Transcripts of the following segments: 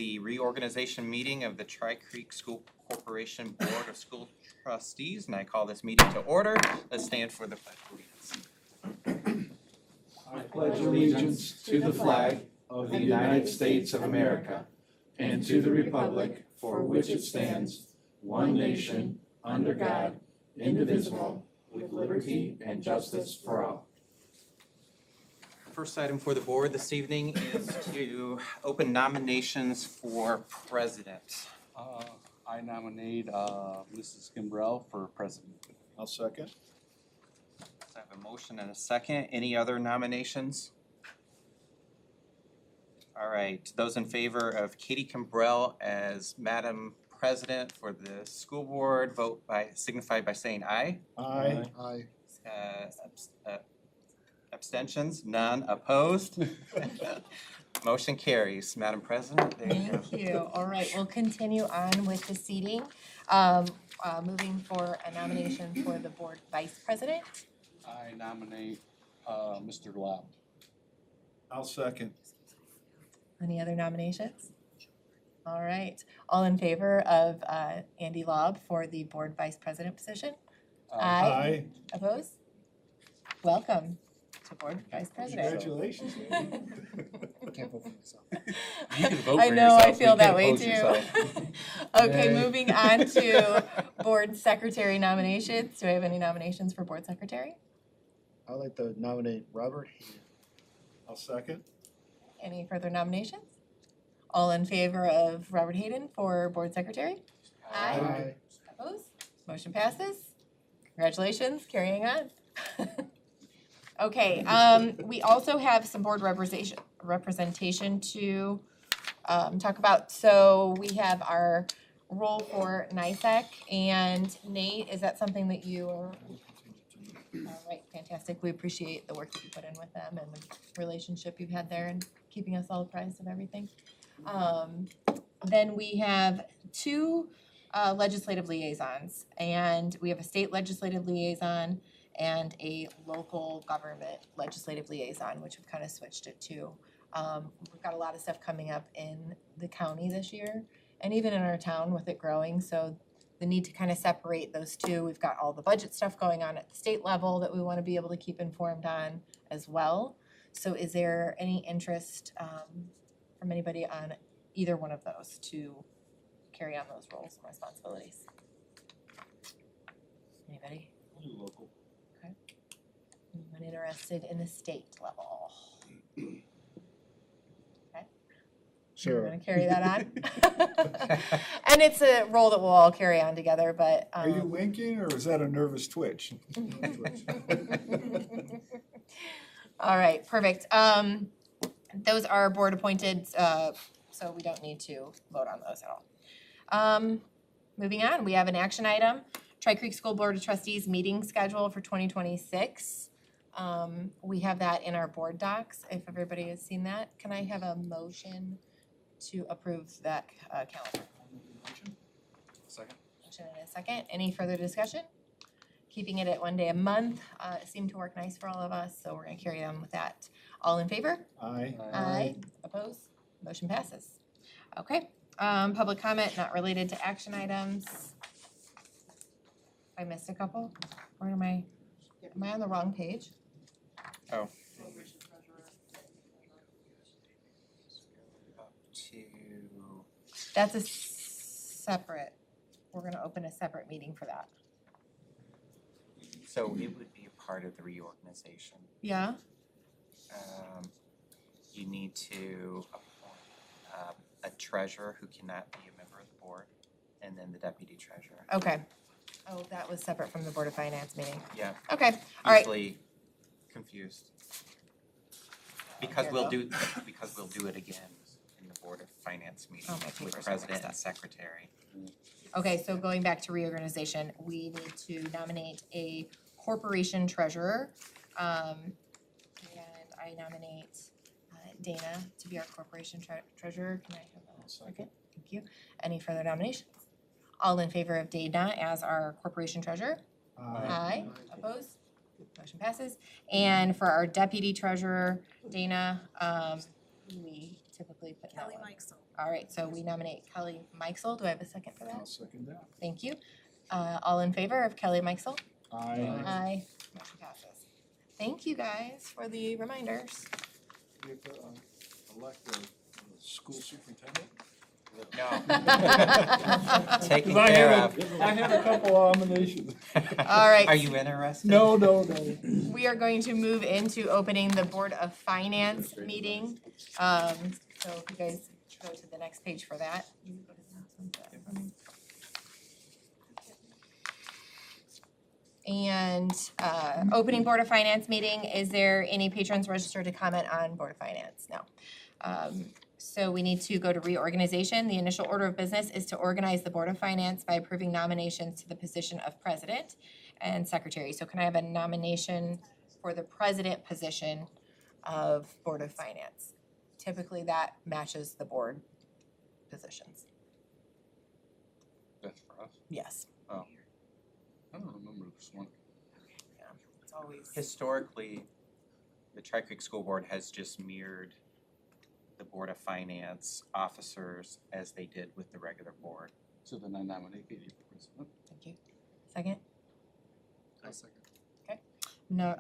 the reorganization meeting of the Tri-Creek School Corporation Board of School Trustees, and I call this meeting to order. Let's stand for the pledge allegiance. I pledge allegiance to the flag of the United States of America and to the republic for which it stands, one nation, under God, indivisible, with liberty and justice for all. First item for the board this evening is to open nominations for president. I nominate Mrs. Kimbrell for president. I'll second. So I have a motion and a second. Any other nominations? All right, those in favor of Katie Kimbrell as Madam President for the school board, signify by saying aye. Aye. Aye. Abstentions? None. Opposed? Motion carries. Madam President, there you go. Thank you. All right, we'll continue on with the seating. Moving for a nomination for the board vice president. I nominate Mr. Lowell. I'll second. Any other nominations? All right, all in favor of Andy Lobb for the board vice president position? Aye. Opposed? Welcome to board vice president. Congratulations. Can't vote for myself. You can vote I for know, yourself, I but feel you that can't way oppose too. yourself. Okay, Yay. moving on to board secretary nominations. Do I have any nominations for board secretary? I'd like to nominate Robert Hayden. I'll second. Any further nominations? All in favor of Robert Hayden for board secretary? Aye. Opposed? Motion passes. Congratulations, carrying on. Okay, we also have some board representation to talk about. So we have our role for NISAC, and Nate, is that something that you are? All right, fantastic. We appreciate the work that you put in with them and the relationship you've had there and keeping us all apprised of everything. Then we have two legislative liaisons, and we have a state legislative liaison and a local government legislative liaison, which we've kind of switched it to. We've got a lot of stuff coming up in the county this year, and even in our town with it growing, so the need to kind of separate those two. We've got all the budget stuff going on at the state level that we want to be able to keep informed on as well. So is there any interest from anybody on either one of those to carry on those roles and responsibilities? Anybody? Local. Anyone interested in the state level? Okay, you Sure. wanna carry that on? And it's a role that we'll all carry on together, but Are you winking or is that a nervous twitch? all right, perfect. Those are board appointed, so we don't need to vote on those at all. Moving on, we have an action item, Tri-Creek School Board of Trustees meeting schedule for 2026. We have that in our board docs, if everybody has seen that. Can I have a motion to approve that calendar? Second. Motion and a second. Any further discussion? Keeping it at one day a month seemed to work nice for all of us, so we're gonna carry on with that. All in favor? Aye. Aye. Opposed? Motion passes. Okay, public comment not related to action items. I missed a couple. Where am I on the wrong page? Oh. That's a separate, we're gonna open a separate meeting for that. So it would be a part of the reorganization. Yeah? You need to appoint a treasurer who cannot be a member of the board, and then the deputy treasurer. Okay. Oh, that was separate from the Board of Finance meeting. Yeah, Okay, all right. easily confused. Because we'll do it again in the Board of Finance meeting Oh, my with papers are president mixed and up. secretary. Okay, so going back to reorganization, we need to nominate a corporation treasurer. And I nominate Dana to be our corporation treasurer. Can I have a second? Thank you. Any further nominations? All in favor of Dana as our corporation treasurer? Aye. Opposed? Motion passes. And for our deputy treasurer, Dana, we typically put that Kelly one. Mikesell. All right, so we nominate Kelly Mikesell. Do I have a second for I'll that? second that. Thank you. All in favor of Kelly Mikesell? Aye. Aye. Motion passes. Thank you guys for the reminders. We have to elect a school superintendent? No. Because Taken care of. I have a couple of nominations. All right. Are you interested? No. We are going to move into opening the Board of Finance meeting. So if you guys go to the next page for that. And opening Board of Finance meeting, is there any patrons registered to comment on Board of Finance? No. So we need to go to reorganization. The initial order of business is to organize the Board of Finance by approving nominations to the position of president and secretary. So can I have a nomination for the president position of Board of Finance? Typically that matches the board positions. That's for us. Yes. I don't remember this one. Yeah, it's always. Historically, the Tri-Creek School Board has just mirrored the Board of Finance officers as they did with the regular board. So then I nominate Katie for president. Thank you. Second? I'll second. No,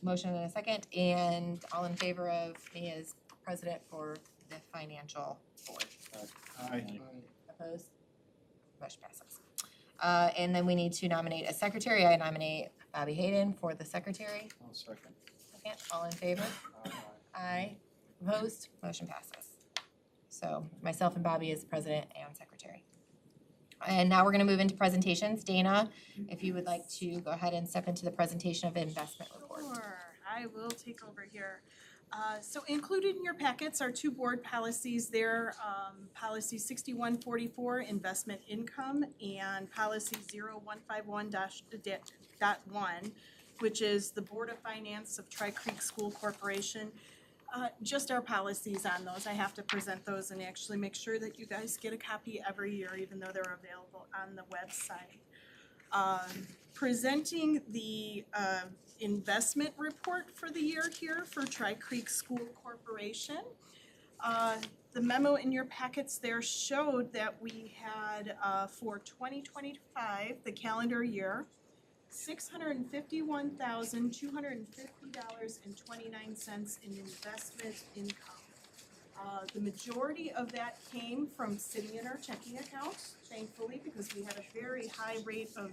motion and a second, and all in favor of me as president for the financial board? Aye. Opposed? Motion passes. And then we need to nominate a secretary. I nominate Bobby Hayden for the secretary. I'll second. Second, all in favor? Aye. Aye. Opposed? Motion passes. So myself and Bobby as president and secretary. And now we're gonna move into presentations. Dana, if you would like to go ahead and step into the presentation of investment report. Sure, I will take over here. So included in your packets are two board policies there, policy 6144, investment income, and policy 0151-1, which is the Board of Finance of Tri-Creek School Corporation. Just our policies on those. I have to present those and actually make sure that you guys get a copy every year, even though they're available on the website. Presenting the investment report for the year here for Tri-Creek School Corporation. The memo in your packets there showed that we had for 2025, the calendar year, $651,250.29 in investment income. The majority of that came from sitting in our checking account, thankfully, because we had a very high rate of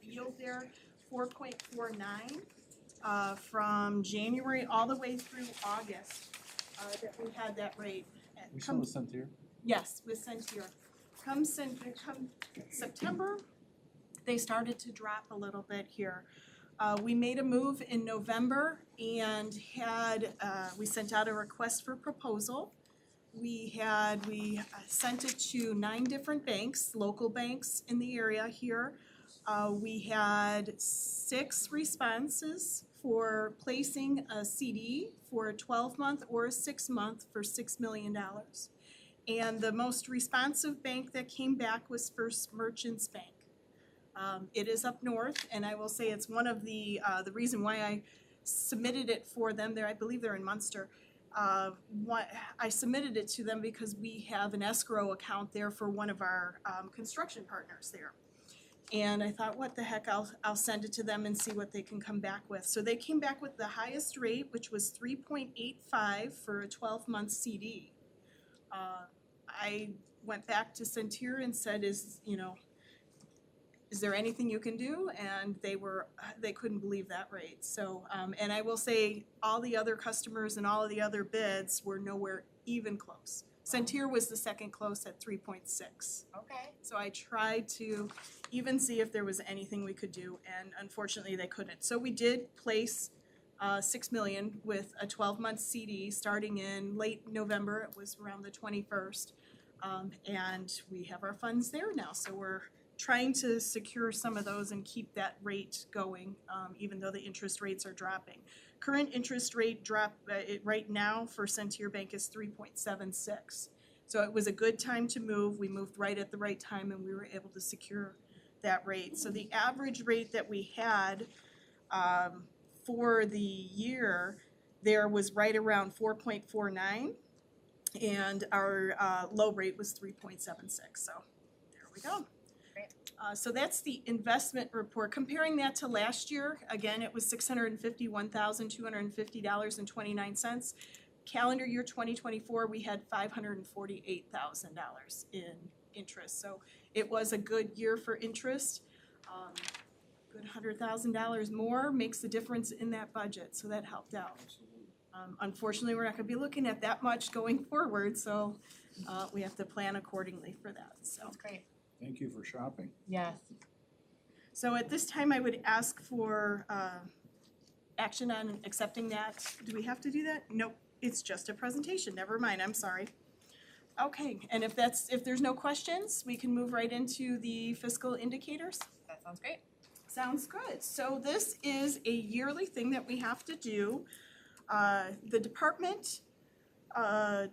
yield there, 4.49, from January all the way through August, that we had that rate. We still sent here? Yes, with Centure. Come September, they started to drop a little bit here. We made a move in November and we sent out a request for proposal. We sent it to 9 different banks, local banks in the area here. We had 6 responses for placing a CD for a 12-month or a 6-month for $6 million. And the most responsive bank that came back was First Merchants Bank. It is up north, and I will say it's one of the reason why I submitted it for them there, I believe they're in Munster. I submitted it to them because we have an escrow account there for one of our construction partners there. And I thought, what the heck, I'll send it to them and see what they can come back with. So they came back with the highest rate, which was 3.85 for a 12-month CD. I went back to Centure and said, is there anything you can do? And they couldn't believe that rate. So, and I will say all the other customers and all of the other bids were nowhere even close. Centure was the second close at 3.6. Okay. So I tried to even see if there was anything we could do, and unfortunately they couldn't. So we did place $6 million with a 12-month CD starting in late November. It was around the 21st. And we have our funds there now. So we're trying to secure some of those and keep that rate going, even though the interest rates are dropping. Current interest rate drop right now for Centure Bank is 3.76. So it was a good time to move. We moved right at the right time and we were able to secure that rate. So the average rate that we had for the year there was right around 4.49. And our low rate was 3.76, so there we go. Great. So that's the investment report. Comparing that to last year, again, it was $651,250.29. Calendar year 2024, we had $548,000 in interest. So it was a good year for interest. Good $100,000 more makes a difference in that budget, so that helped out. Unfortunately, we're not gonna be looking at that much going forward, so we have to plan accordingly for that, so. That's great. Thank you for shopping. Yes. So at this time, I would ask for action on accepting that. Do we have to do that? Nope, it's just a presentation, never mind, I'm sorry. Okay, and if there's no questions, we can move right into the fiscal indicators. That sounds great. Sounds good. So this is a yearly thing that we have to do. The Department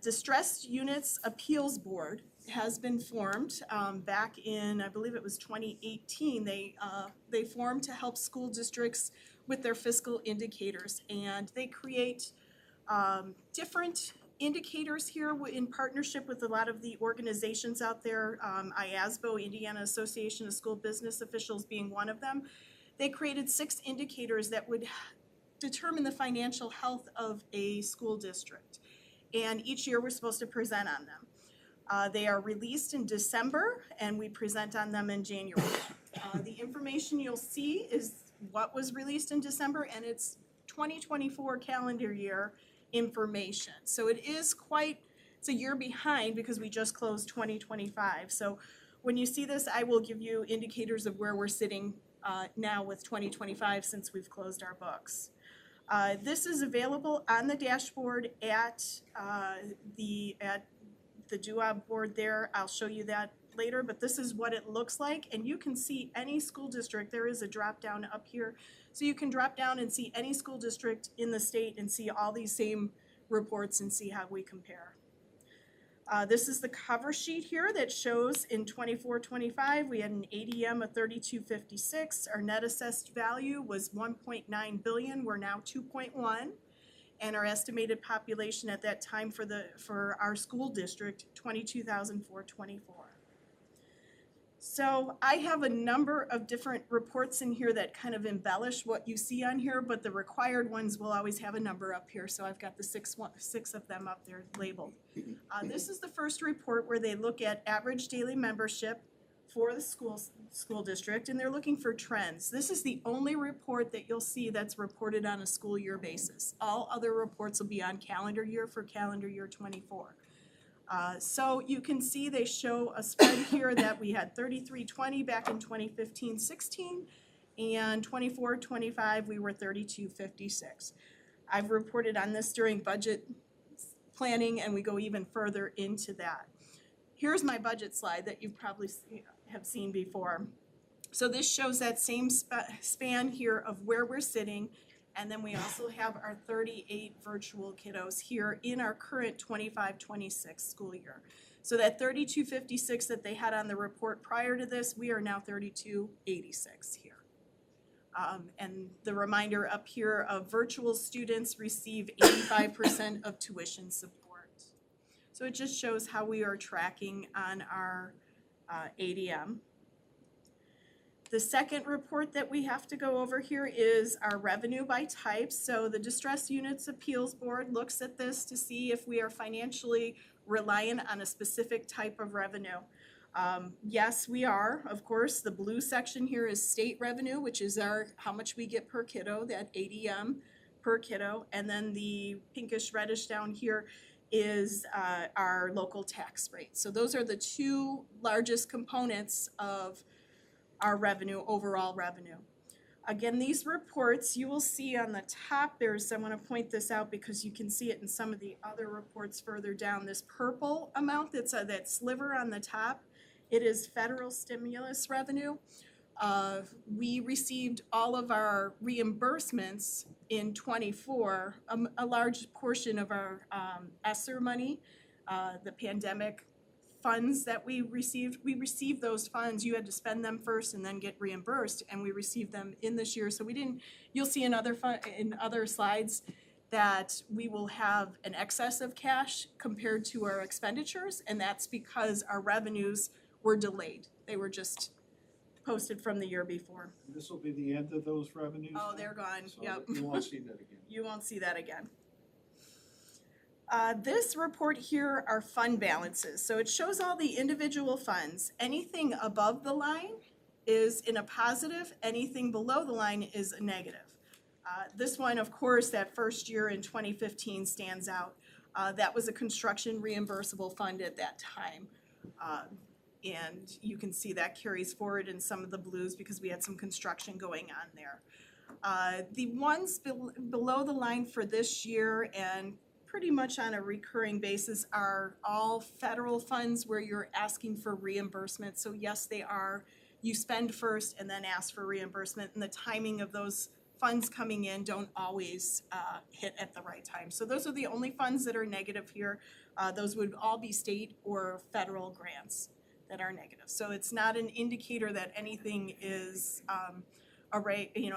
Distressed Units Appeals Board has been formed back in, I believe it was 2018. They formed to help school districts with their fiscal indicators, and they create different indicators here in partnership with a lot of the organizations out there, IASBO, Indiana Association of School Business Officials being one of them. They created 6 indicators that would determine the financial health of a school district. And each year we're supposed to present on them. They are released in December and we present on them in January. The information you'll see is what was released in December, and it's 2024 calendar year information. So it's a year behind because we just closed 2025. So when you see this, I will give you indicators of where we're sitting now with 2025 since we've closed our books. This is available on the dashboard at the DUA board there. I'll show you that later, but this is what it looks like, and you can see any school district. There is a drop down up here, so you can drop down and see any school district in the state and see all these same reports and see how we compare. This is the cover sheet here that shows in 24-25 we had an ADM of 3256. Our net assessed value was 1.9 billion. We're now 2.1, and our estimated population at that time for our school district 22,424. So I have a number of different reports in here that kind of embellish what you see on here, but the required ones will always have a number up here. So I've got the six of them up there labeled. This is the first report where they look at average daily membership for the school district, and they're looking for trends. This is the only report that you'll see that's reported on a school year basis. All other reports will be on calendar year for calendar year 24. So you can see they show a spread here that we had 3320 back in 2015-16, and 24-25 we were 3256. I've reported on this during budget planning, and we go even further into that. Here's my budget slide that you've probably have seen before. So this shows that same span here of where we're sitting. And then we also have our 38 virtual kiddos here in our current 25-26 school year. So that 3256 that they had on the report prior to this, we are now 3286 here. And the reminder up here of virtual students receive 85% of tuition support. So it just shows how we are tracking on our ADM. The second report that we have to go over here is our revenue by type. So the Distressed Units Appeals Board looks at this to see if we are financially reliant on a specific type of revenue. Yes, we are. Of course, the blue section here is state revenue, which is how much we get per kiddo, that ADM per kiddo. And then the pinkish reddish down here is our local tax rate. So those are the two largest components of our revenue, overall revenue. Again, these reports, you will see on the top, I want to point this out because you can see it in some of the other reports further down. This purple amount, that sliver on the top, it is federal stimulus revenue. We received all of our reimbursements in 24, a large portion of our ESSER money, the pandemic funds that we received those funds. You had to spend them first and then get reimbursed, and we received them in this year. So you'll see in other slides, that we will have an excess of cash compared to our expenditures, and that's because our revenues were delayed. They were just posted from the year before. This will be the end of those revenues? Oh, now? they're gone, So yep. you won't see that again. You won't see that again. This report here are fund balances. So it shows all the individual funds. Anything above the line is in a positive, anything below the line is a negative. This one, of course, that first year in 2015 stands out. That was a construction reimbursable fund at that time. And you can see that carries forward in some of the blues because we had some construction going on there. The ones below the line for this year and pretty much on a recurring basis are all federal funds where you're asking for reimbursement. So yes, they are. You spend first and then ask for reimbursement, and the timing of those funds coming in don't always hit at the right time. So those are the only funds that are negative here. Those would all be state or federal grants that are negative. So it's not an indicator that anything is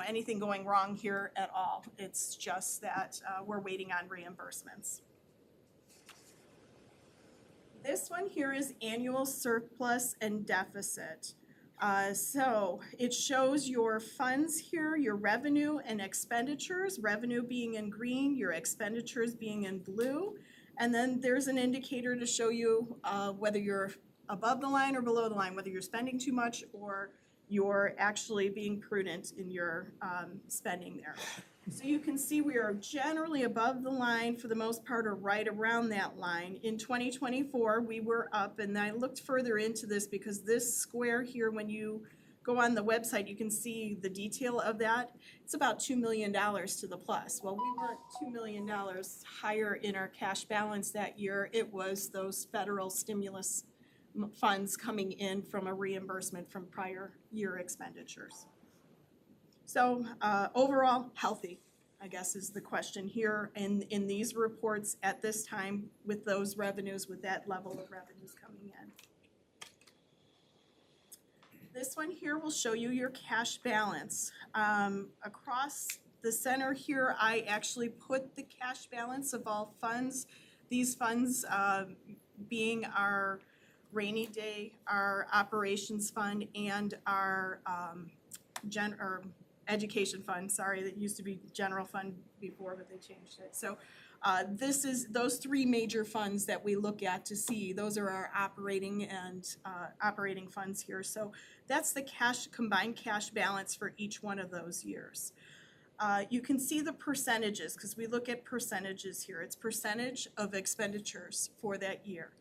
anything going wrong here at all. It's just that we're waiting on reimbursements. This one here is annual surplus and deficit. So it shows your funds here, your revenue and expenditures, revenue being in green, your expenditures being in blue. And then there's an indicator to show you whether you're above the line or below the line, whether you're spending too much or you're actually being prudent in your spending there. So you can see we are generally above the line for the most part, or right around that line. In 2024, we were up, and I looked further into this because this square here, when you go on the website, you can see the detail of that. It's about $2 million to the plus. Well, we weren't $2 million higher in our cash balance that year. It was those federal stimulus funds coming in from a reimbursement from prior year expenditures. So overall, healthy, I guess, is the question here in these reports at this time with those revenues, with that level of revenues coming in. This one here will show you your cash balance. Across the center here, I actually put the cash balance of all funds. These funds being our rainy day, our operations fund, and our education fund, sorry, that used to be general fund before, but they changed it. So this is those three major funds that we look at to see. Those are our operating and operating funds here. So that's the combined cash balance for each one of those years. You can see the percentages because we look at percentages here. It's percentage of expenditures for that year.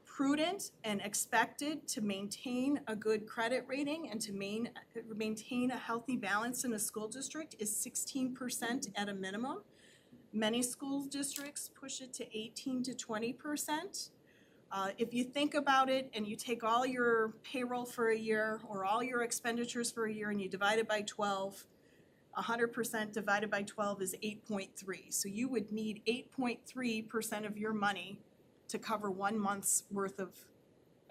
Prudent and expected to maintain a good credit rating and to maintain a healthy balance in a school district is 16% at a minimum. Many school districts push it to 18 to 20%. If you think about it and you take all your payroll for a year or all your expenditures for a year and you divide it by 12, 100% divided by 12 is 8.3. So you would need 8.3% of your money to cover 1 month's worth of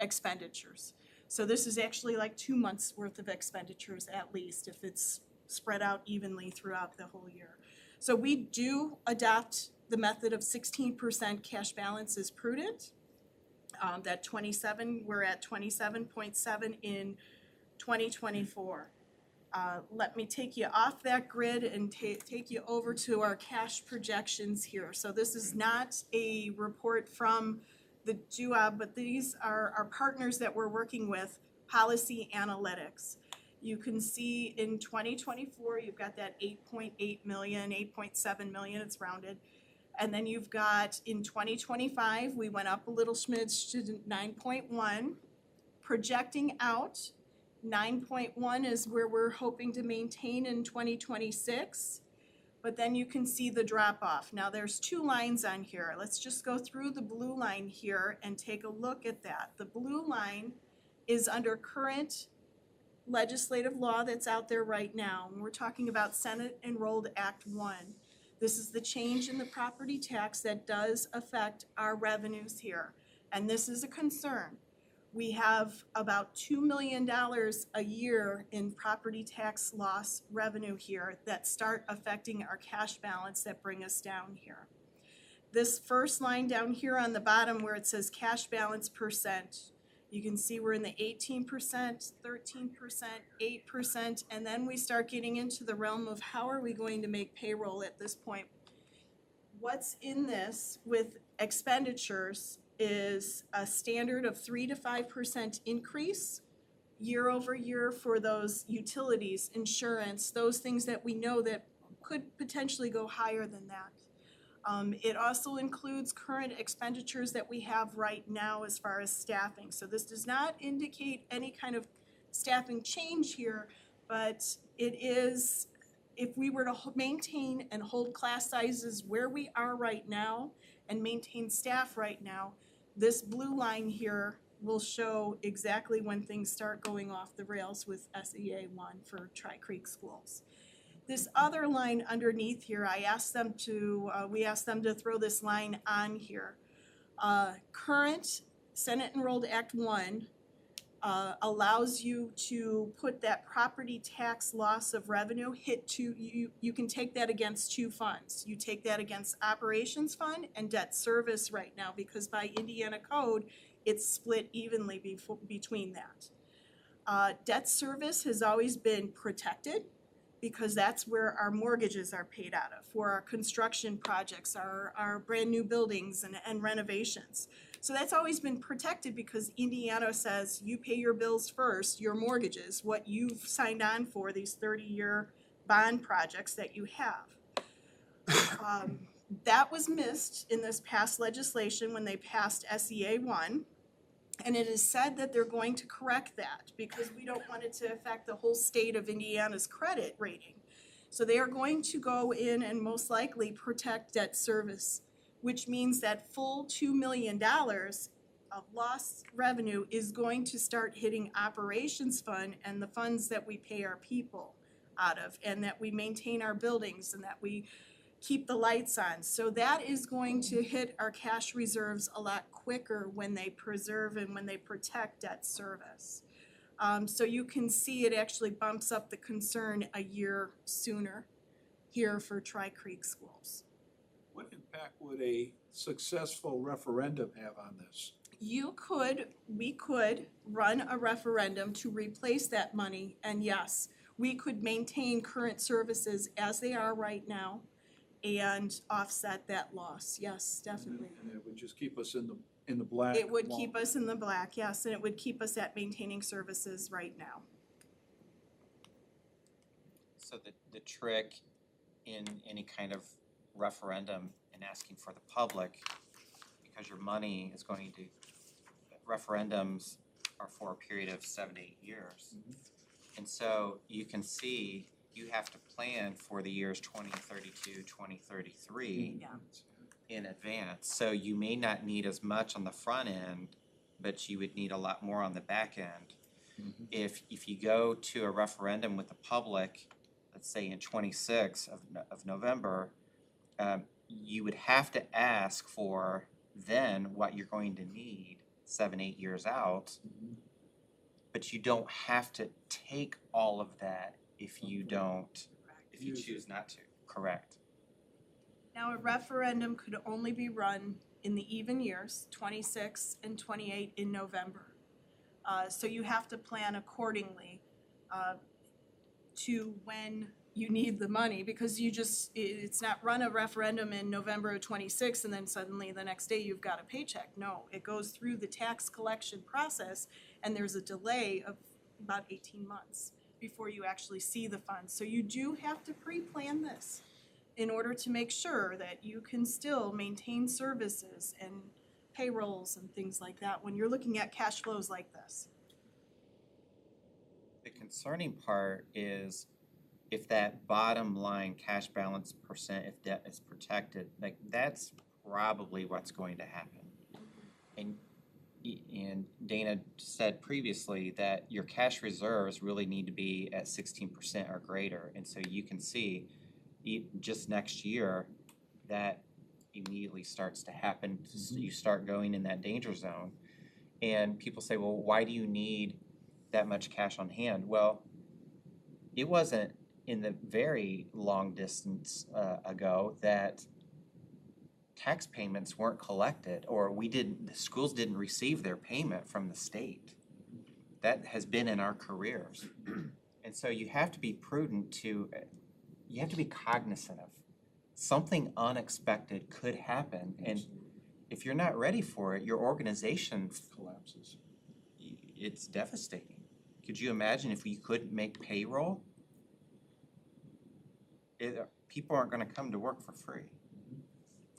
expenditures. So this is actually like 2 months worth of expenditures at least if it's spread out evenly throughout the whole year. So we do adopt the method of 16% cash balance is prudent. That 27, we're at 27.7 in 2024. Let me take you off that grid and take you over to our cash projections here. So this is not a report from the DUA, but these are our partners that we're working with, Policy Analytics. You can see in 2024, you've got that 8.8 million, 8.7 million, it's rounded. And then you've got in 2025, we went up a little smidge to 9.1, projecting out 9.1 is where we're hoping to maintain in 2026, but then you can see the drop off. Now there's 2 lines on here. Let's just go through the blue line here and take a look at that. The blue line is under current legislative law that's out there right now. And we're talking about Senate Enrolled Act 1. This is the change in the property tax that does affect our revenues here. And this is a concern. We have about $2 million a year in property tax loss revenue here that start affecting our cash balance that bring us down here. This first line down here on the bottom where it says cash balance percent, you can see we're in the 18%, 13%, 8%, and then we start getting into the realm of how are we going to make payroll at this point. What's in this with expenditures is a standard of 3 to 5% increase year over year for those utilities, insurance, those things that we know that could potentially go higher than that. It also includes current expenditures that we have right now as far as staffing. So this does not indicate any kind of staffing change here, but it is, if we were to maintain and hold class sizes where we are right now and maintain staff right now, this blue line here will show exactly when things start going off the rails with SEA 1 for Tri-Creek schools. This other line underneath here, we asked them to throw this line on here. Current Senate Enrolled Act 1 allows you to put that property tax loss of revenue you can take that against two funds. You take that against operations fund and debt service right now, because by Indiana code, it's split evenly between that. Debt service has always been protected, because that's where our mortgages are paid out of for our construction projects, our brand new buildings and renovations. So that's always been protected because Indiana says you pay your bills first, your mortgages, what you've signed on for, these 30-year bond projects that you have. That was missed in this past legislation when they passed SEA 1. And it is said that they're going to correct that because we don't want it to affect the whole state of Indiana's credit rating. So they are going to go in and most likely protect debt service, which means that full $2 million of lost revenue is going to start hitting operations fund and the funds that we pay our people out of, and that we maintain our buildings and that we keep the lights on. So that is going to hit our cash reserves a lot quicker when they preserve and when they protect debt service. So you can see it actually bumps up the concern a year sooner here for Tri-Creek schools. What impact would a successful referendum have on this? We could run a referendum to replace that money, and yes, we could maintain current services as they are right now and offset that loss. Yes, definitely. And it would just keep us in the black. It would keep us in the black, yes, and it would keep us at maintaining services right now. So the trick in any kind of referendum and asking for the public, because your money is going to, referendums are for a period of 7 to 8 years. And so you can see you have to plan for the years 2032, 2033 Yeah. in advance. So you may not need as much on the front end, but you would need a lot more on the back end. If you go to a referendum with the public, let's say in 26 of November, you would have to ask for then what you're going to need 7, 8 years out. But you don't have to take all of that if you don't, if you choose not to. Correct. Now, a referendum could only be run in the even years, 26 and 28 in November. So you have to plan accordingly to when you need the money, because it's not run a referendum in November of 26 and then suddenly the next day you've got a paycheck. No, it goes through the tax collection process and there's a delay of about 18 months before you actually see the funds. So you do have to pre-plan this in order to make sure that you can still maintain services and payrolls and things like that when you're looking at cash flows like this. The concerning part is if that bottom line cash balance percent, if debt is protected, like that's probably what's going to happen. And Dana said previously that your cash reserves really need to be at 16% or greater. And so you can see just next year that immediately starts to happen. You start going in that danger zone. And people say, well, why do you need that much cash on hand? Well, it wasn't in the very long distance ago that tax payments weren't collected, or the schools didn't receive their payment from the state. That has been in our careers. And so you have to be prudent you have to be cognizant of something unexpected could happen. And if you're not ready for it, your organization, Collapses. it's devastating. Could you imagine if we couldn't make payroll? People aren't gonna come to work for free.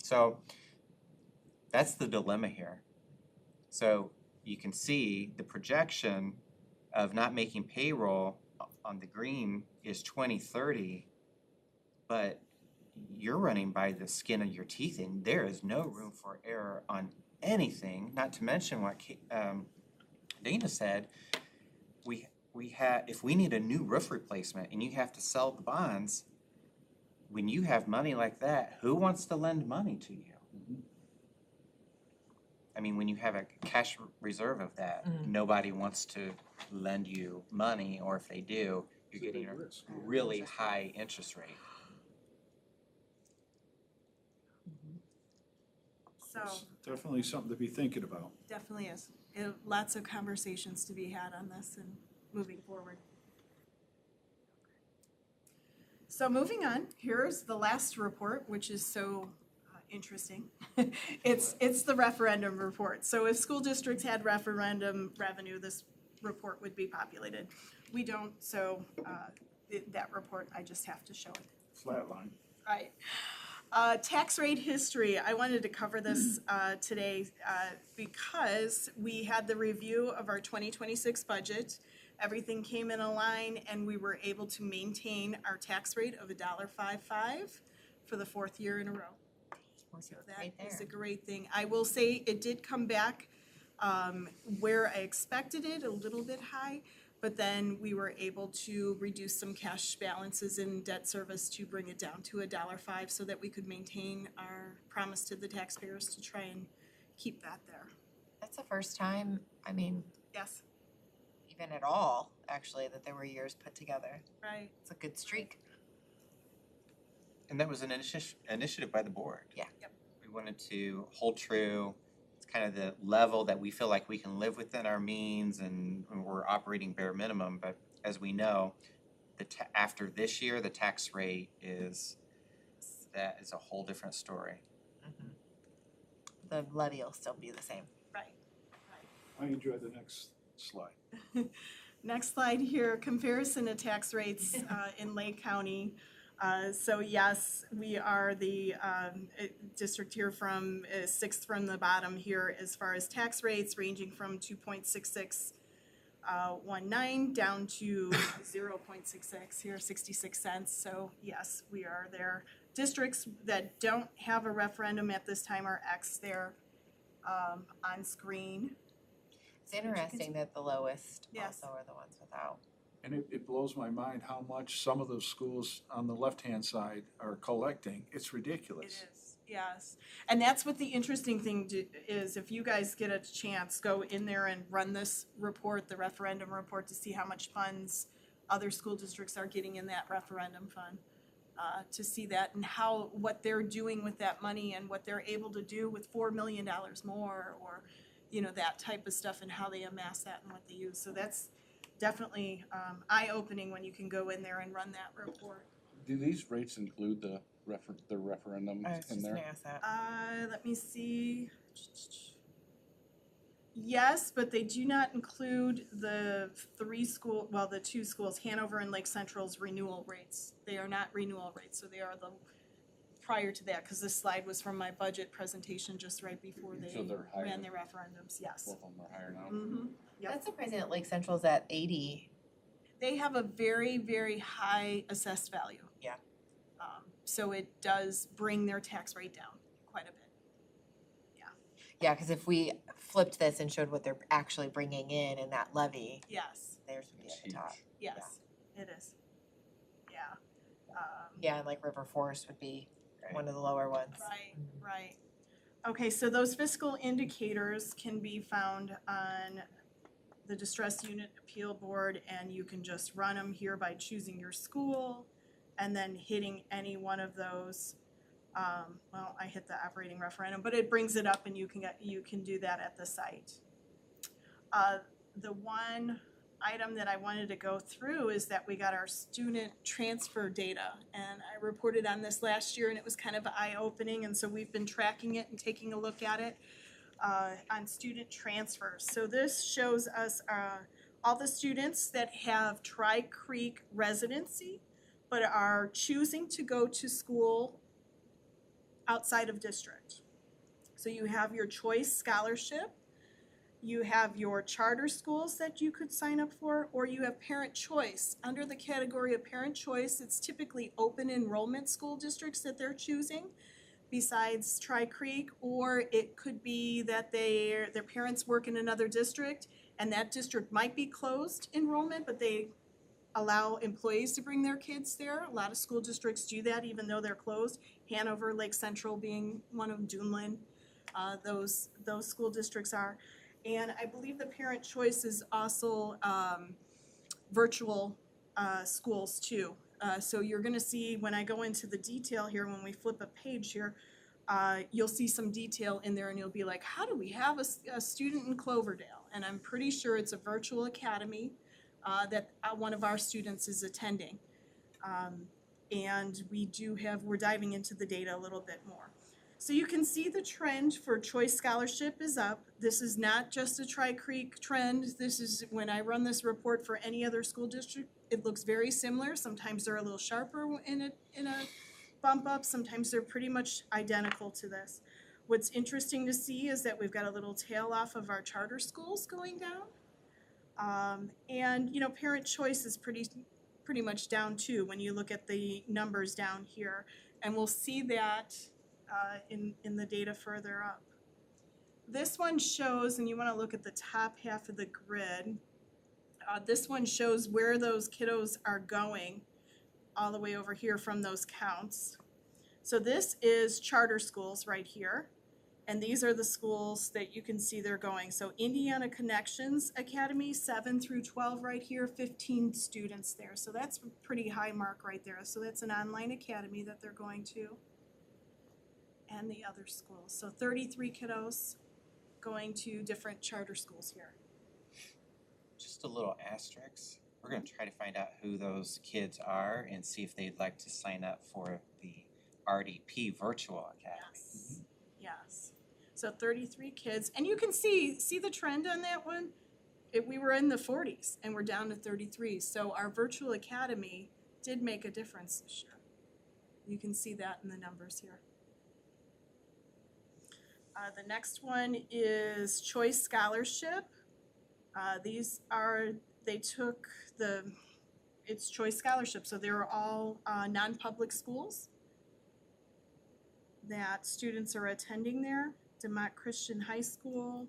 So that's the dilemma here. So you can see the projection of not making payroll on the green is 2030, but you're running by the skin of your teeth, and there is no room for error on anything, not to mention what Dana said. If we need a new roof replacement and you have to sell the bonds, when you have money like that, who wants to lend money to you? I mean, when you have a cash reserve of that, nobody wants to lend you money, or if they do, you're getting a really high interest rate. So, It's definitely something to be thinking about. definitely is. Lots of conversations to be had on this and moving forward. So moving on, here's the last report, which is so interesting. It's the referendum report. So if school districts had referendum revenue, this report would be populated. We don't, so that report, I just have to show it. Flatline. Right. Tax rate history, I wanted to cover this today because we had the review of our 2026 budget. Everything came in line and we were able to maintain our tax rate of $1.55 for the 4th year in a row. So that is a great thing. I will say it did come back where I expected it, a little bit high, but then we were able to reduce some cash balances in debt service to bring it down to $1.05 so that we could maintain our promise to the taxpayers to try and keep that there. That's the first time, I mean, Yes, even at all, actually, that there were years put together. right. It's a good streak. And that was an initiative by the board. Yeah. Yep. We wanted to hold true. It's kind of the level that we feel like we can live within our means, and we're operating bare minimum. But as we know, after this year, the tax rate is a whole different story. The levy will still be the same. Right. I enjoy the next slide. Next slide here, comparison of tax rates in Lake County. So yes, we are the district here from 6th from the bottom here as far as tax rates, ranging from 2.6619 down to 0.66 here, 66 cents. So yes, we are there. Districts that don't have a referendum at this time are X there on screen. It's interesting that the lowest Yes. also are the ones without. And it blows my mind how much some of those schools on the left-hand side are collecting. It's ridiculous. It is, yes. And that's what the interesting thing is, if you guys get a chance, go in there and run this report, the referendum report, to see how much funds other school districts are getting in that referendum fund. To see that and what they're doing with that money and what they're able to do with $4 million more, or, that type of stuff, and how they amass that and what they use. So that's definitely eye-opening when you can go in there and run that report. Do these rates include the referendum I was in just there? gonna ask that. Let me see. Yes, but they do not include the the 2 schools, Hanover and Lake Central's renewal rates. They are not renewal rates, so they are the prior to that, because this slide was from my budget presentation just right before they So they're higher. ran their referendums, yes. Both of them are higher now. Mm-hmm. Yep. That's surprising that Lake Central's at 80. They have a very, very high assessed value. Yeah. So it does bring their tax rate down quite a bit. Yeah, because if we flipped this and showed what they're actually bringing in that levy, Yes, theirs would be at the Huge. top. yes, it is. Yeah. Yeah, and like River Forest would be one of the lower ones. Right, right. Okay, so those fiscal indicators can be found on the Distress Unit Appeal Board, and you can just run them here by choosing your school and then hitting any one of those. Well, I hit the operating referendum, but it brings it up and you can do that at the site. The one item that I wanted to go through is that we got our student transfer data. And I reported on this last year and it was kind of eye-opening, and so we've been tracking it and taking a look at it on student transfers. So this shows us all the students that have Tri-Creek residency but are choosing to go to school outside of district. So you have your choice scholarship, you have your charter schools that you could sign up for, or you have parent choice. Under the category of parent choice, it's typically open enrollment school districts that they're choosing besides Tri-Creek, or it could be that their parents work in another district and that district might be closed enrollment, but they allow employees to bring their kids there. A lot of school districts do that even though they're closed. Hanover, Lake Central being one of them, Duneland, those school districts are. And I believe the parent choice is also virtual schools too. So you're gonna see when I go into the detail here, when we flip a page here, you'll see some detail in there and you'll be like, how do we have a student in Cloverdale? And I'm pretty sure it's a virtual academy that one of our students is attending. And we're diving into the data a little bit more. So you can see the trend for choice scholarship is up. This is not just a Tri-Creek trend. This is, when I run this report for any other school district, it looks very similar. Sometimes they're a little sharper in a bump up. Sometimes they're pretty much identical to this. What's interesting to see is that we've got a little tail off of our charter schools going down. And you know, parent choice is pretty much down too when you look at the numbers down here. And we'll see that in the data further up. This one shows, and you want to look at the top half of the grid, this one shows where those kiddos are going all the way over here from those counts. So this is charter schools right here, and these are the schools that you can see they're going. So Indiana Connections Academy, 7 through 12 right here, 15 students there. So that's a pretty high mark right there. So that's an online academy that they're going to. And the other schools. So 33 kiddos going to different charter schools here. Just a little asterisk. We're gonna try to find out who those kids are and see if they'd like to sign up for the RDP Virtual Academy. Yes, yes. So 33 kids, and you can see the trend on that one. We were in the 40s and we're down to 33. So our virtual academy did make a difference this year. You can see that in the numbers here. The next one is Choice Scholarship. It's Choice Scholarship, so they're all non-public schools that students are attending there. DeMott Christian High School,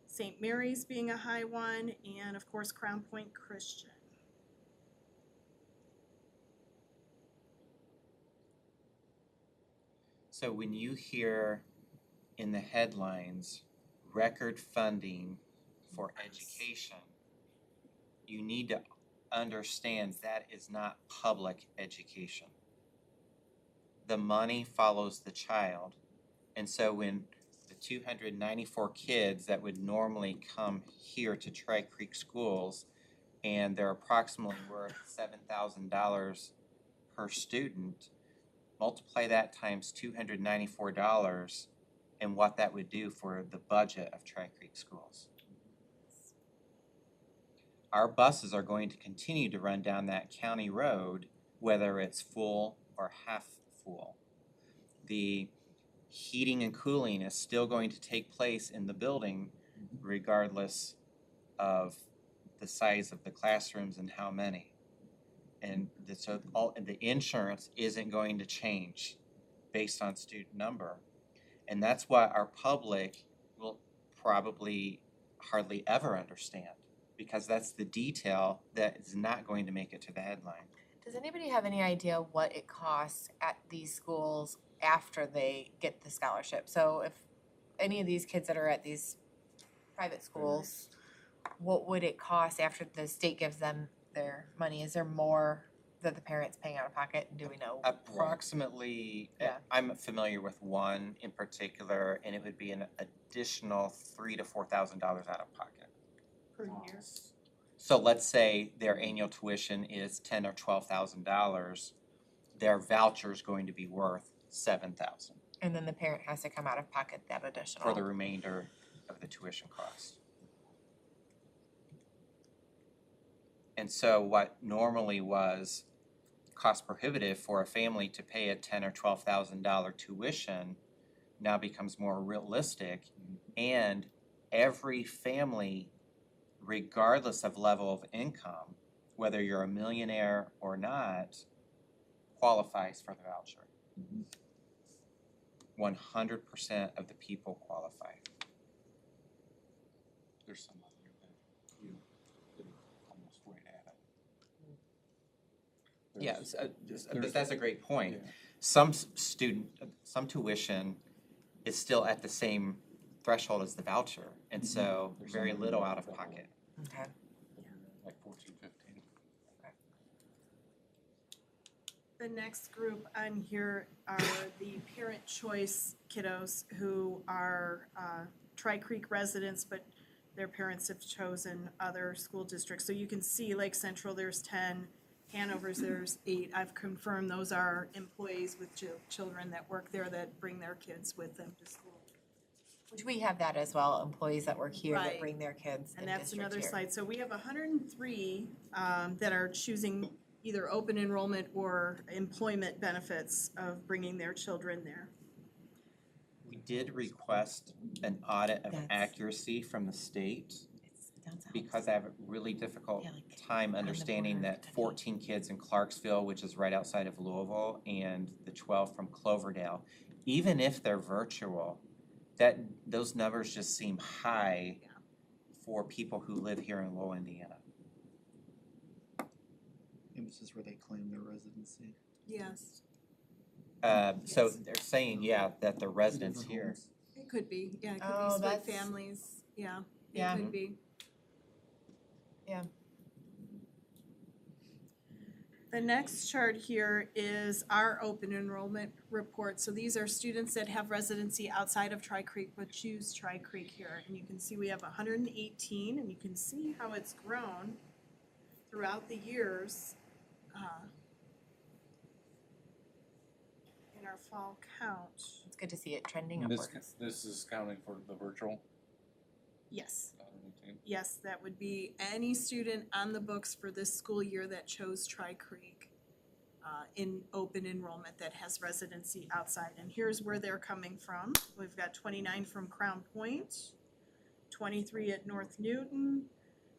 St. Mary's being a high one, and of course Crown Point Christian. So when you hear in the headlines, record funding for education, you need to understand that is not public education. The money follows the child. And so when the 294 kids that would normally come here to Tri-Creek schools, and they're approximately worth $7,000 per student, multiply that times $294 and what that would do for the budget of Tri-Creek schools. Our buses are going to continue to run down that county road, whether it's full or half full. The heating and cooling is still going to take place in the building regardless of the size of the classrooms and how many. And the insurance isn't going to change based on student number. And that's what our public will probably hardly ever understand, because that's the detail that is not going to make it to the headline. Does anybody have any idea what it costs at these schools after they get the scholarship? So if any of these kids that are at these private schools, what would it cost after the state gives them their money? Is there more that the parents paying out of pocket? Do we know? Approximately, Yeah. I'm familiar with one in particular, and it would be an additional $3,000 to $4,000 out of pocket. Per year. So let's say their annual tuition is $10,000 or $12,000, their voucher is going to be worth $7,000 And then the parent has to come out of pocket that additional. for the remainder of the tuition cost. And so what normally was cost prohibitive for a family to pay a $10,000 or $12,000 tuition now becomes more realistic, and every family, regardless of level of income, whether you're a millionaire or not, qualifies for the voucher. 100% of the people qualify. There's some on here that you could almost right at it. Yes, There's- but that's a great point. Yeah. Some tuition is still at the same threshold as the voucher, and so There's very some little that out of are pocket. Okay. Like 14, 15. The next group on here are the parent choice kiddos who are Tri-Creek residents, but their parents have chosen other school districts. So you can see Lake Central, there's 10, Hanover's, there's 8. I've confirmed those are employees with children that work there that bring their kids with them to school. Which we have that as well, employees that work here that Right. bring their kids in And that's district another here. slide. So we have 103 that are choosing either open enrollment or employment benefits of bringing their children there. We did request an audit of That's- accuracy from the state It's down south. because I have a really difficult Yeah, like time understanding border of that Kentucky. 14 kids in Clarksville, which is right outside of Louisville, and the 12 from Cloverdale, even if they're virtual, those numbers just seem high for people who live here in Lowell, Indiana. This is where they claim their residency. Yes, So Yes. they're saying, that the residents Different here. homes. it could be. Yeah, it could Oh, be split that's- families. Yeah, Yeah. it could be. Yeah. The next chart here is our open enrollment report. So these are students that have residency outside of Tri-Creek but choose Tri-Creek here. And you can see we have 118, and you can see how it's grown throughout the years in our fall count. It's good to see it trending And upwards. this is counting for the virtual. Yes. 118. Yes, that would be any student on the books for this school year that chose Tri-Creek in open enrollment that has residency outside. And here's where they're coming from. We've got 29 from Crown Point, 23 at North Newton,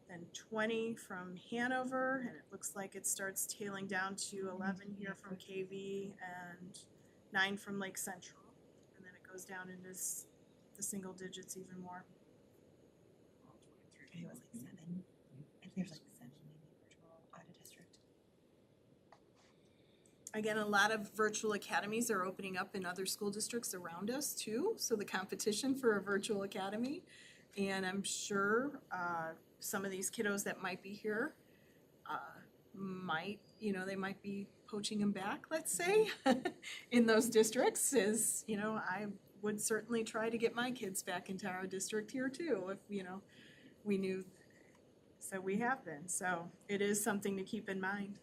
then 20 from Hanover, and it looks like it starts tailing down to 11 here from KV and 9 from Lake Central. And then it goes down into the single digits even more. I think it was like 7. I think there's like 7 maybe virtual out of district. Again, a lot of virtual academies are opening up in other school districts around us too, so the competition for a virtual academy. And I'm sure some of these kiddos that might be here they might be poaching them back, let's say, in those districts I would certainly try to get my kids back into our district here too, if, we knew. So we have been, so it is something to keep in mind.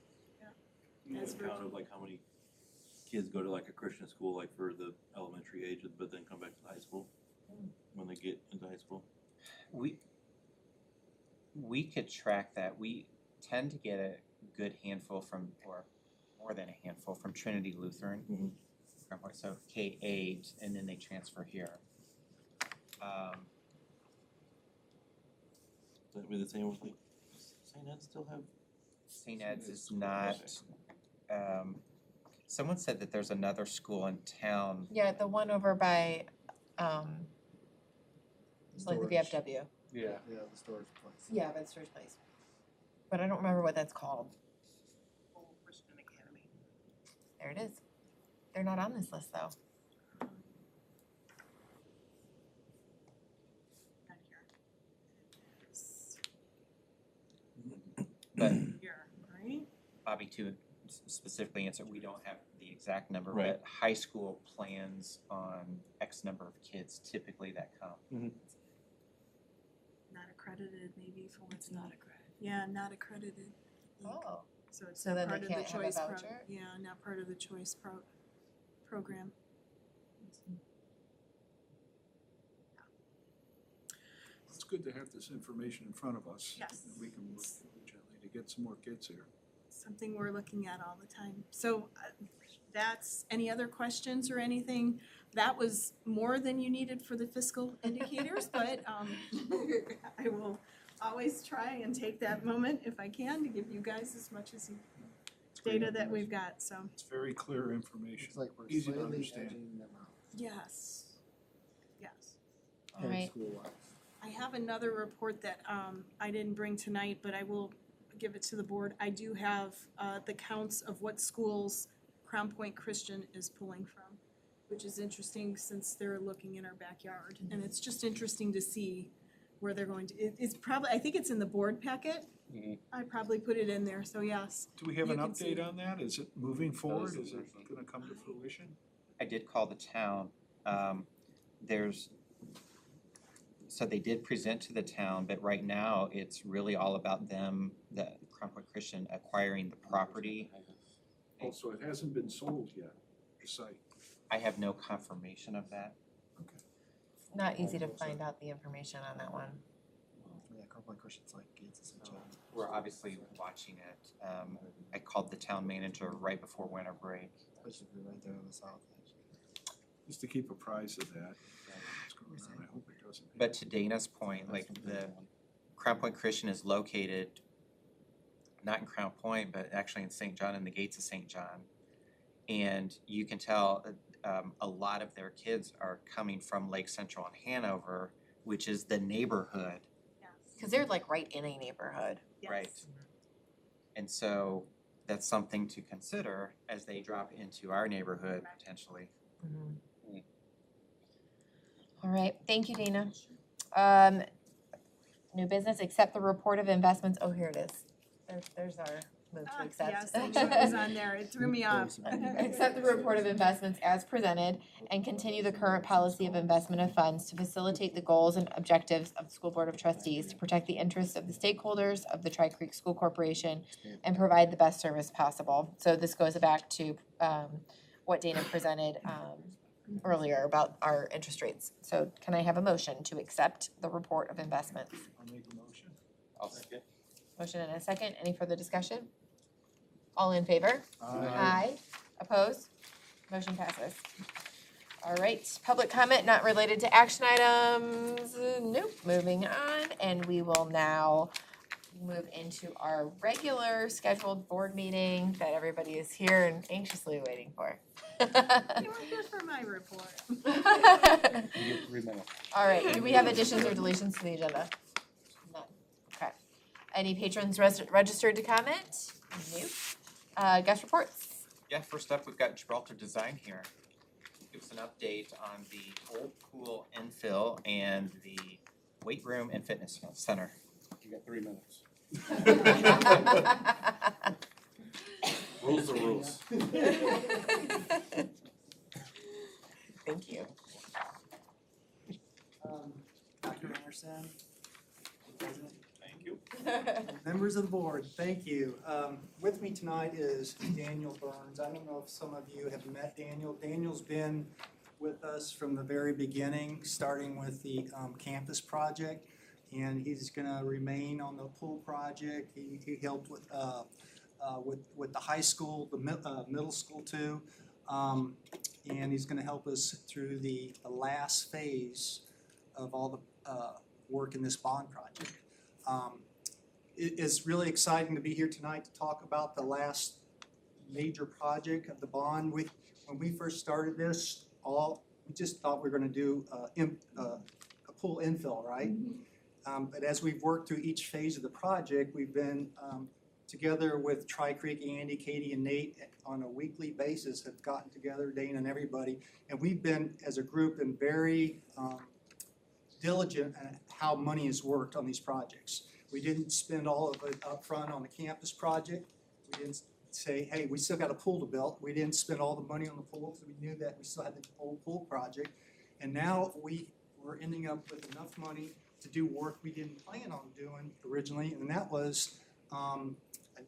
You have a count of like how many kids go to like a Christian school, like for the elementary age, but then come back to high school when they get into high school? We could track that. We tend to get a good handful or more than a handful from Trinity Lutheran. Mhm. So K-8, and then they transfer here. That be the same with like, does St. Ed still have? St. Ed's is not, someone said that there's another school in town. Yeah, the one over by like the Storage. VFW. Yeah. Yeah, the storage place. Yeah, by the storage place. But I don't remember what that's called. Christian Academy. There it is. They're not on this list though. Bobby, to specifically answer, we don't have the exact number, Right. but high school plans on X number of kids typically that come. Not accredited maybe for what's It's not accredited. Yeah, not accredited. Oh, So it's So not then they part of the can't have a choice voucher? Yeah, not part of the choice program. It's good to have this information in front of us. Yes. And we can work diligently to get some more kids here. Something we're looking at all the time. So that's, any other questions or anything? That was more than you needed for the fiscal indicators, but I will always try and take that moment if I can to give you guys as much as It's great data that information. we've got, so, It's very clear information. It's like we're Easy to slightly understand. edging them out. yes. Yes. all right. School-wise. I have another report that I didn't bring tonight, but I will give it to the board. I do have the counts of what schools Crown Point Christian is pulling from, which is interesting since they're looking in our backyard. And it's just interesting to see where they're going to, it's probably, I think it's in the board packet. Mhm. I probably put it in there, so yes. Do we have You an can see. update on that? Is it moving forward? the Is it first one. gonna come to fruition? I did call the town. So they did present to the town, but right now it's really all about them, the Crown Point Christian acquiring the property. Oh, so it hasn't been sold yet, the site? I have no confirmation of that. Not easy to find out the information on that one. Yeah, Copeland Christian's like Gates is such a. We're obviously watching it. I called the town manager right before winter break. Basically right there on the south edge. Just to keep apprised of that, what's going on, I hope it doesn't. But to Dana's point, like the Crown Point Christian is located not in Crown Point, but actually in St. John, in the gates of St. John. And you can tell a lot of their kids are coming from Lake Central and Hanover, which is the neighborhood, Cause they're like right in a neighborhood. Yes. right? And so that's something to consider as they drop into our neighborhood potentially. All right, thank you, Dana. New business, accept the report of investments. Oh, here it is. There's our move to accept. Yes, I knew it was on there. It threw me off. Accept the report of investments as presented and continue the current policy of investment of funds to facilitate the goals and objectives of the School Board of Trustees, to protect the interests of the stakeholders of the Tri-Creek School Corporation, and provide the best service possible. So this goes back to what Dana presented earlier about our interest rates. So can I have a motion to accept the report of investments? I'll make a motion. I'll second. Motion and a second. Any further discussion? All in favor? Aye. Opposed? Motion passes. All right, public comment not related to action items. Nope, moving on. And we will now move into our regular scheduled board meeting that everybody is here and anxiously waiting for. You were here for my report. You get 3 minutes. All right, do we have additions or deletions to the agenda? None. Okay. Any patrons registered to comment? Nope. Guest reports? Yeah, first up, we've got Gibraltar Design here. Give us an update on the old pool infill and the weight room and fitness center. You got 3 minutes. Rules are rules. Thank you. Dr. Anderson, President, Thank you. members of the board, thank you. With me tonight is Daniel Burns. I don't know if some of you have met Daniel. Daniel's been with us from the very beginning, starting with the campus project, and he's gonna remain on the pool project. He helped with the high school, the middle school too. And he's gonna help us through the last phase of all the work in this bond project. It is really exciting to be here tonight to talk about the last major project of the bond. When we first started this, we just thought we were gonna do a pool infill, right? But as we've worked through each phase of the project, we've been together with Tri-Creek, Andy, Katie, and Nate on a weekly basis have gotten together, Dana and everybody, and we've been, as a group, been very diligent at how money is worked on these projects. We didn't spend all of it up front on the campus project. We didn't say, hey, we still got a pool to build. We didn't spend all the money on the pool because we knew that we still had the old pool project. And now we're ending up with enough money to do work we didn't plan on doing originally, and that was a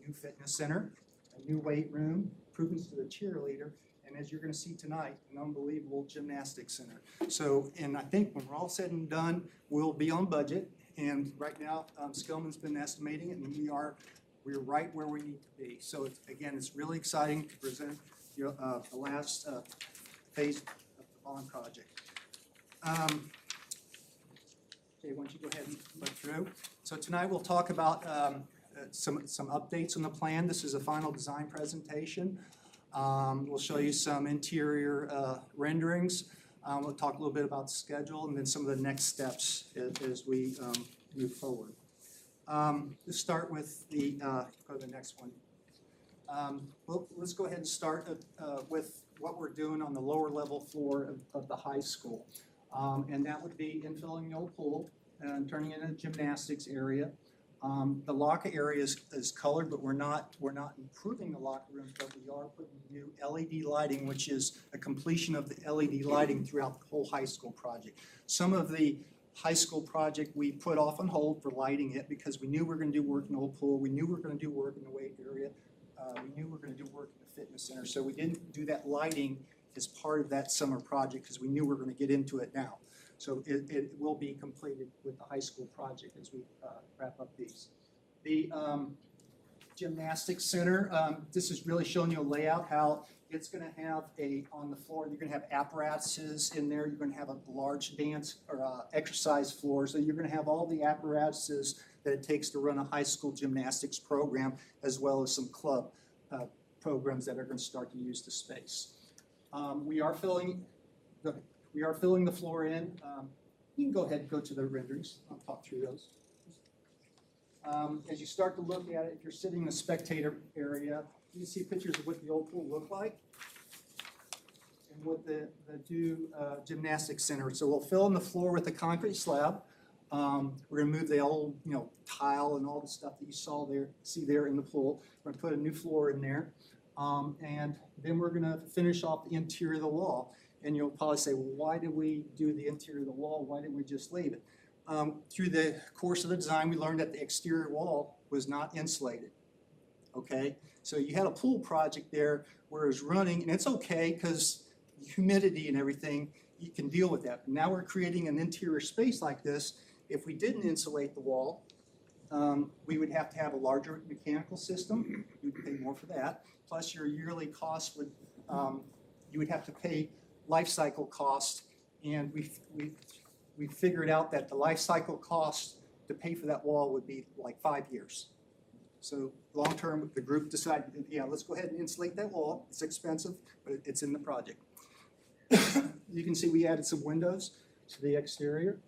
new fitness center, a new weight room, improvements to the cheerleader, and as you're gonna see tonight, an unbelievable gymnastics center. So, and I think when we're all said and done, we'll be on budget, and right now, Skillman's been estimating it, and we're right where we need to be. So again, it's really exciting to present the last phase of the bond project. Okay, why don't you go ahead and look through. So tonight we'll talk about some updates on the plan. This is a final design presentation. We'll show you some interior renderings. We'll talk a little bit about the schedule and then some of the next steps as we move forward. Let's start with go to the next one. Let's go ahead and start with what we're doing on the lower level floor of the high school. And that would be infilling the old pool and turning it into a gymnastics area. The locker area is colored, but we're not improving the locker rooms, but we are putting new LED lighting, which is a completion of the LED lighting throughout the whole high school project. Some of the high school project we put off on hold for lighting it because we knew we were gonna do work in the old pool, we knew we were gonna do work in the weight area, we knew we were gonna do work in the fitness center, so we didn't do that lighting as part of that summer project because we knew we were gonna get into it now. So it will be completed with the high school project as we wrap up these. The gymnastics center, this is really showing you a layout, how it's gonna have on the floor, you're gonna have apparatuses in there, you're gonna have a large dance or exercise floor, so you're gonna have all the apparatuses that it takes to run a high school gymnastics program, as well as some club programs that are gonna start to use the space. We are filling the floor in. You can go ahead and go to the renderings. I'll talk through those. As you start to look at it, if you're sitting in the spectator area, you can see pictures of what the old pool looked like and what the new gymnastics center. So we'll fill in the floor with a concrete slab. We're gonna move the old, tile and all the stuff that you see there in the pool. We're gonna put a new floor in there. And then we're gonna finish off the interior of the wall. And you'll probably say, well, why did we do the interior of the wall? Why didn't we just leave it? Through the course of the design, we learned that the exterior wall was not insulated, okay? So you had a pool project there where it was running, and it's okay because humidity and everything, you can deal with that. But now we're creating an interior space like this. If we didn't insulate the wall, we would have to have a larger mechanical system. You'd pay more for that. Plus your yearly cost would, you would have to pay life cycle cost, and we figured out that the life cycle cost to pay for that wall would be like 5 years. So long term, the group decided, yeah, let's go ahead and insulate that wall. It's expensive, but it's in the project. You can see we added some windows to the exterior,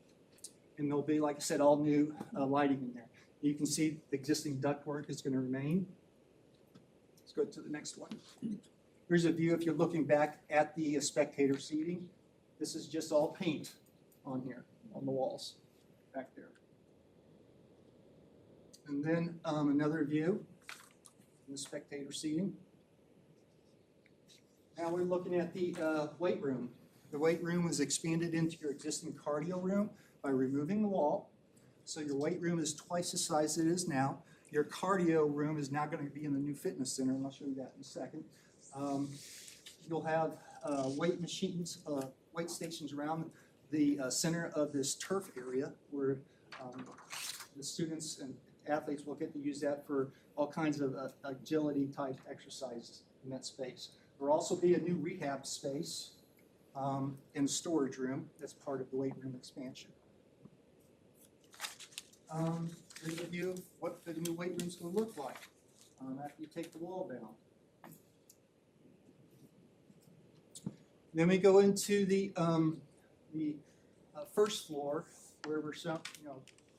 and there'll be, like I said, all new lighting in there. You can see the existing ductwork is going to remain. Let's go to the next one. Here's a view if you're looking back at the spectator seating. This is just all paint on here, on the walls, back there. And then another view in the spectator seating. Now we're looking at the weight room. The weight room is expanded into your existing cardio room by removing the wall. So your weight room is twice the size it is now. Your cardio room is now going to be in the new fitness center, and I'll show you that in a second. You'll have weight machines, weight stations around the center of this turf area where the students and athletes will get to use that for all kinds of agility type exercises in that space. There'll also be a new rehab space and storage room that's part of the weight room expansion. Here's a view of what the new weight room is going to look like after you take the wall down. Then we go into the first floor where we're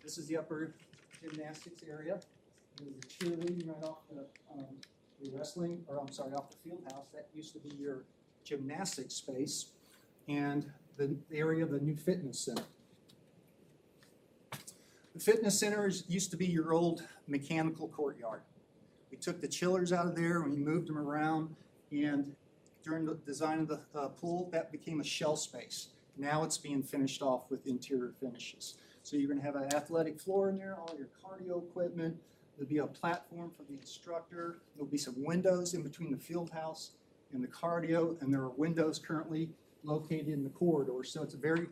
this is the upper gymnastics area. There's the cheerleading right off the wrestling, or I'm sorry, off the field house. That used to be your gymnastics space, and the area of the new fitness center. The fitness center used to be your old mechanical courtyard. We took the chillers out of there, and we moved them around, and during the design of the pool, that became a shell space. Now it's being finished off with interior finishes. So you're gonna have an athletic floor in there, all your cardio equipment. There'll be a platform for the instructor. There'll be some windows in between the field house and the cardio, and there are windows currently located in the corridor. So it's a very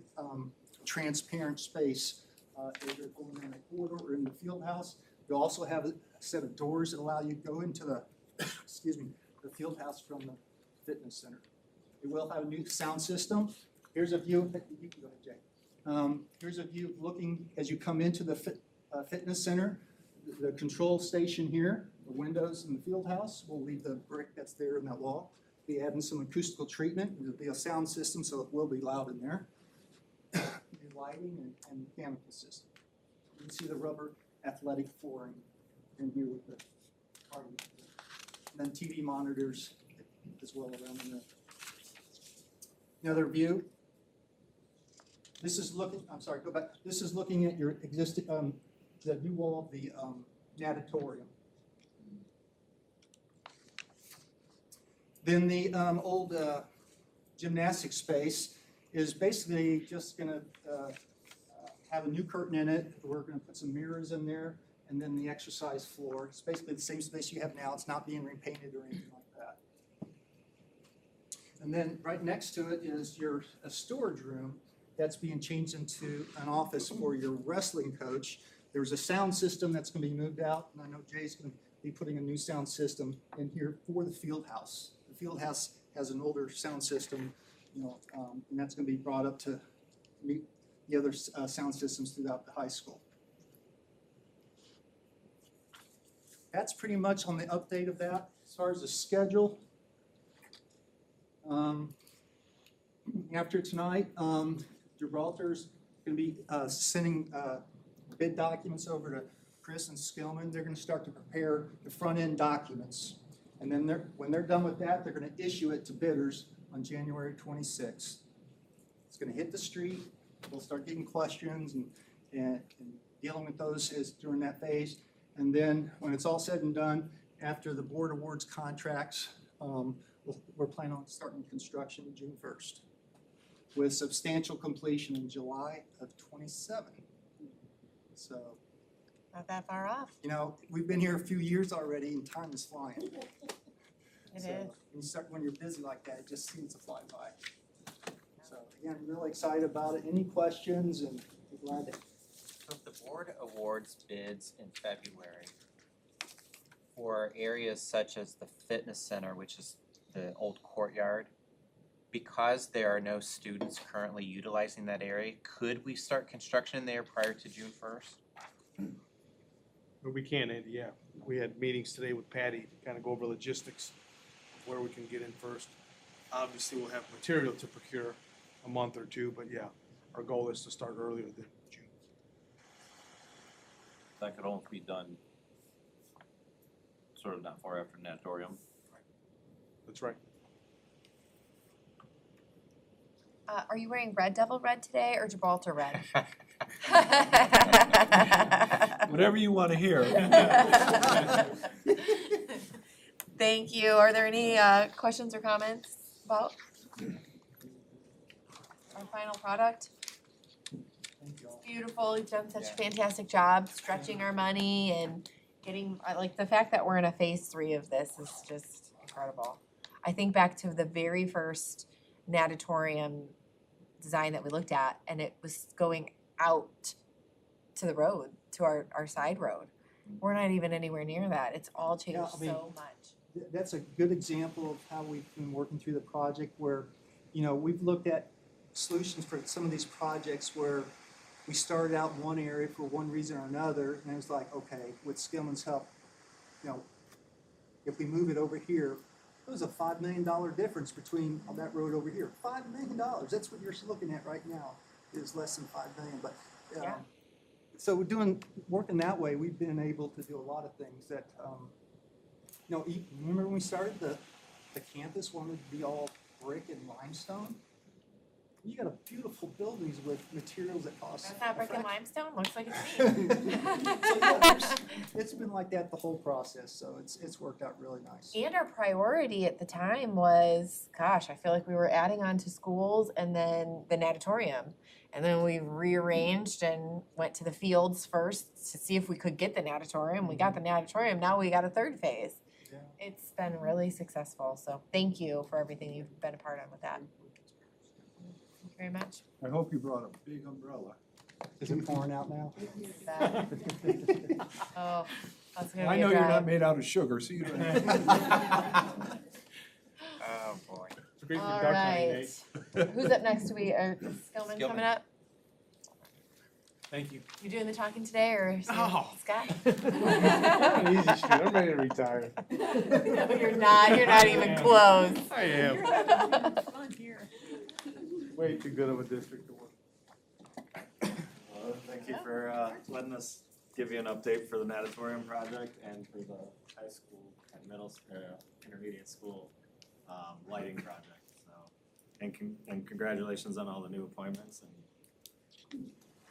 transparent space as you're going in the corridor or in the field house. You'll also have a set of doors that allow you to go into the, excuse me, the field house from the fitness center. It will have a new sound system. Here's a view, you can go ahead, Jay. Here's a view looking as you come into the fitness center. The control station here, the windows in the field house, we'll leave the brick that's there in that wall. Be adding some acoustical treatment. There'll be a sound system, so it will be loud in there. The lighting and mechanical system. You can see the rubber athletic flooring in here with the cardio. And then TV monitors as well around in there. Another view. This is looking, I'm sorry, go back. This is looking at your existing, the new wall of the natatorium. Then the old gymnastic space is basically just gonna have a new curtain in it. We're gonna put some mirrors in there, and then the exercise floor. It's basically the same space you have now. It's not being repainted or anything like that. And then right next to it is your storage room that's being changed into an office for your wrestling coach. There's a sound system that's gonna be moved out, and I know Jay's gonna be putting a new sound system in here for the field house. The field house has an older sound system, you know, and that's gonna be brought up to meet the other sound systems throughout the high school. That's pretty much on the update of that. As far as the schedule, after tonight, Gibraltar's gonna be sending bid documents over to Chris and Skillman. They're gonna start to prepare the front end documents. And then when they're done with that, they're gonna issue it to bidders on January 26th. It's gonna hit the street. We'll start getting questions and dealing with those during that phase. And then when it's all said and done, after the board awards contracts, we're planning on starting construction June 1st with substantial completion in July of 27. So, Not that far off. you know, we've been here a few years already and time is flying. It So, when you're busy like that, it just seems to fly by. So again, I'm really excited about it. Any questions, and we're glad to. So if the board awards bids in February for areas such as the fitness center, which is the old courtyard, because there are no students currently utilizing that area, could we start construction there prior to June 1st? But we can, Andy, yeah. We had meetings today with Patty to kind of go over logistics, of where we can get in first. Obviously, we'll have material to procure a month or two, but yeah, our goal is to start earlier than June. That could almost be done sort of not far after natatorium. That's right. Are you wearing Red Devil red today or Gibraltar red? Whatever you want to hear. Thank you. Are there any questions or comments about our final product? Thank you all. Beautiful. You've done such a Yeah. fantastic job stretching our money and getting, like, the fact that we're in a phase 3 of this is just incredible. I think back to the very first natatorium design that we looked at, and it was going out to the road, to our side road. We're not even anywhere near that. It's all changed Yeah, I mean, so much. That's a good example of how we've been working through the project where, you know, we've looked at solutions for some of these projects where we started out in one area for one reason or another, and it was like, okay, with Skillman's help, you know, if we move it over here, it was a $5 million difference between that road over here. $5 million, that's what you're looking at right now, is less than $5 million, but, Yeah. so working that way, we've been able to do a lot of things that, you know, remember when we started the campus wanted to be all brick and limestone? You got a beautiful buildings with materials that cost. That's not a brick and fraction. limestone, looks like it's So, me. yeah, it's been like that the whole process, so it's worked out really nice. And our priority at the time was, gosh, I feel like we were adding on to schools and then the natatorium. And then we rearranged and went to the fields first to see if we could get the natatorium. We got the natatorium, now we got a third phase. Yeah. It's been really successful, so thank you for everything you've been a part of with that. Thank you very much. I hope you brought a big umbrella. Is it pouring out now? Oh, that's gonna I be a know you're not drive. made out of sugar, so you don't have. Oh, boy. It's great for All duck hunting, right. Nate. Who's up next? Is Skillman Skillman. coming up? Thank you. You doing the talking today or is it Oh. Scott? I'm an easy street, I'm ready to retire. No, you're not even close. I am. Fun here. Way too good of a district to work. Thank you for letting us give you an update for the natatorium project and for the high school and intermediate school lighting project. So, and congratulations on all the new appointments, and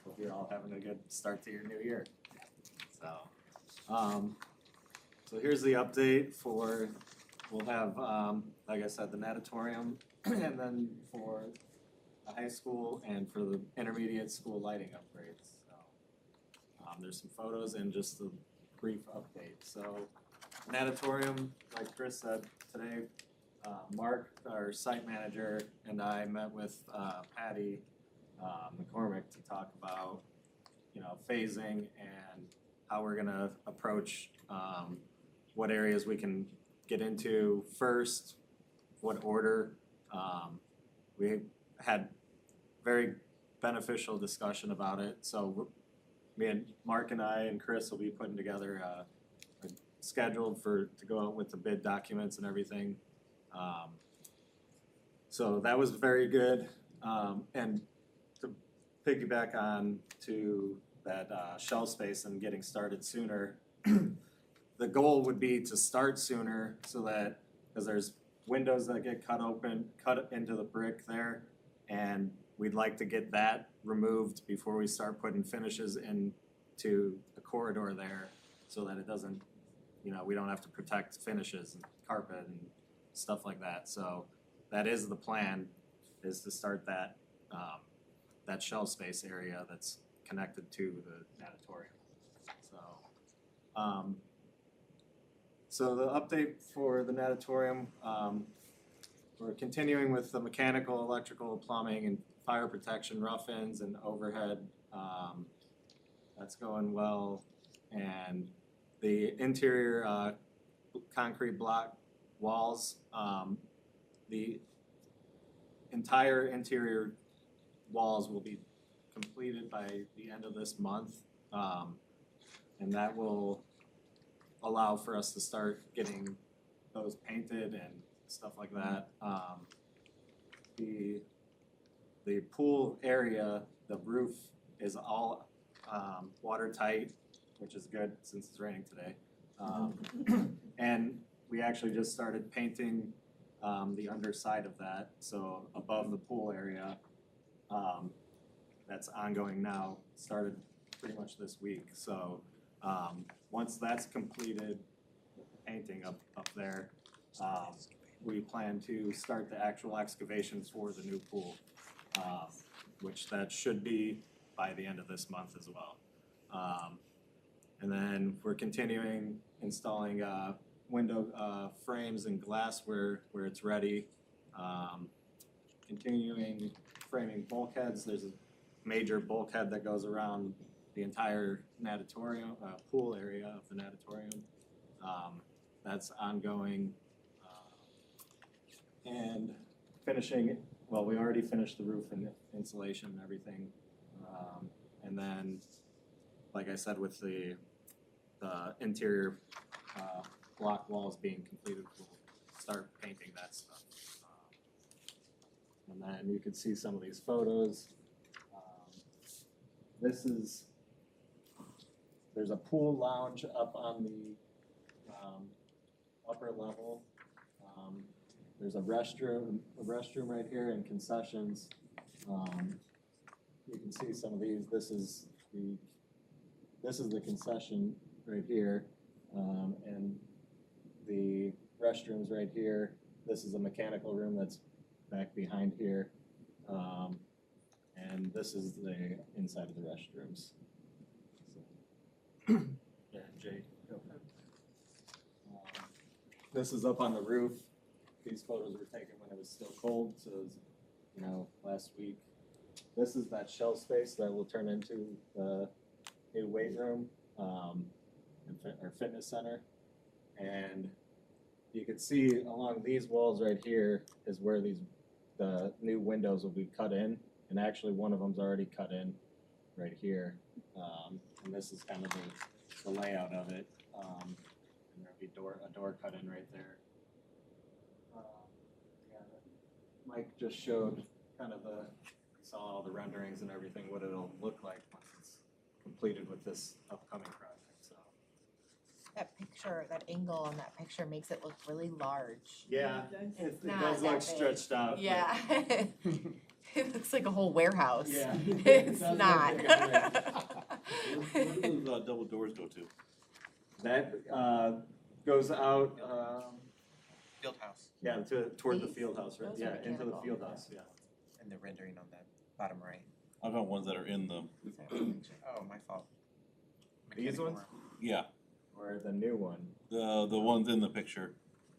hope you're all having a good start to your new year. So, so here's the update for, we'll have, like I said, the natatorium, and then for the high school and for the intermediate school lighting upgrades. So there's some photos and just a brief update. So natatorium, like Chris said today, Mark, our site manager, and I met with Patty McCormick to talk about, phasing and how we're gonna approach what areas we can get into first, what order. We had very beneficial discussion about it, so me and Mark and I and Chris will be putting together a schedule to go out with the bid documents and everything. So that was very good, and to piggyback on to that shelf space and getting started sooner, the goal would be to start sooner so that, because there's windows that get cut into the brick there, and we'd like to get that removed before we start putting finishes into the corridor there, so that it doesn't, we don't have to protect finishes and carpet and stuff like that. So that is the plan, is to start that that shelf space area that's connected to the natatorium. So the update for the natatorium, we're continuing with the mechanical, electrical, plumbing, and fire protection, rough-ins, and overhead. That's going well. And the interior concrete block walls, the entire interior walls will be completed by the end of this month. And that will allow for us to start getting those painted and stuff like that. The pool area, the roof is all watertight, which is good since it's raining today. And we actually just started painting the underside of that, so above the pool area. That's ongoing now, started pretty much this week. So once that's completed, the painting up there, we plan to start the actual excavations for the new pool, which that should be by the end of this month as well. And then we're continuing installing window frames and glass where it's ready. Continuing framing bulkheads. There's a major bulkhead that goes around the entire natatorium, pool area of the natatorium. That's ongoing. And finishing, well, we already finished the roof and insulation and everything. And then, like I said, with the interior block walls being completed, we'll start painting that stuff. And then you can see some of these photos. There's a pool lounge up on the upper level. There's a restroom right here and concessions. You can see some of these, this is the concession right here, and the restrooms right here. This is a mechanical room that's back behind here. And this is the inside of the restrooms. So, yeah, Jay. Go ahead. This is up on the roof. These photos were taken when it was still cold, so it was, last week. This is that shell space that will turn into the new weight room, our fitness center. And you can see along these walls right here is where the new windows will be cut in. And actually one of them's already cut in right here. And this is kind of the layout of it. And there'll be a door cut in right there. Mike just showed kind of saw all the renderings and everything, what it'll look like once it's completed with this upcoming project, so. That picture, that angle on that picture makes it look really large. Yeah, it not does that look big. stretched out. but- Yeah. It looks like a whole warehouse. Yeah. It's It does look not. big in there. Where do those double doors go to? That goes out, Field house toward the These? field house, right? Those are Yeah, into the mechanical. field house, yeah. and the rendering on the bottom right. I've got ones that are in the, Oh, my fault. These Mechanical ones? room. yeah, Or the new one. the ones in the picture.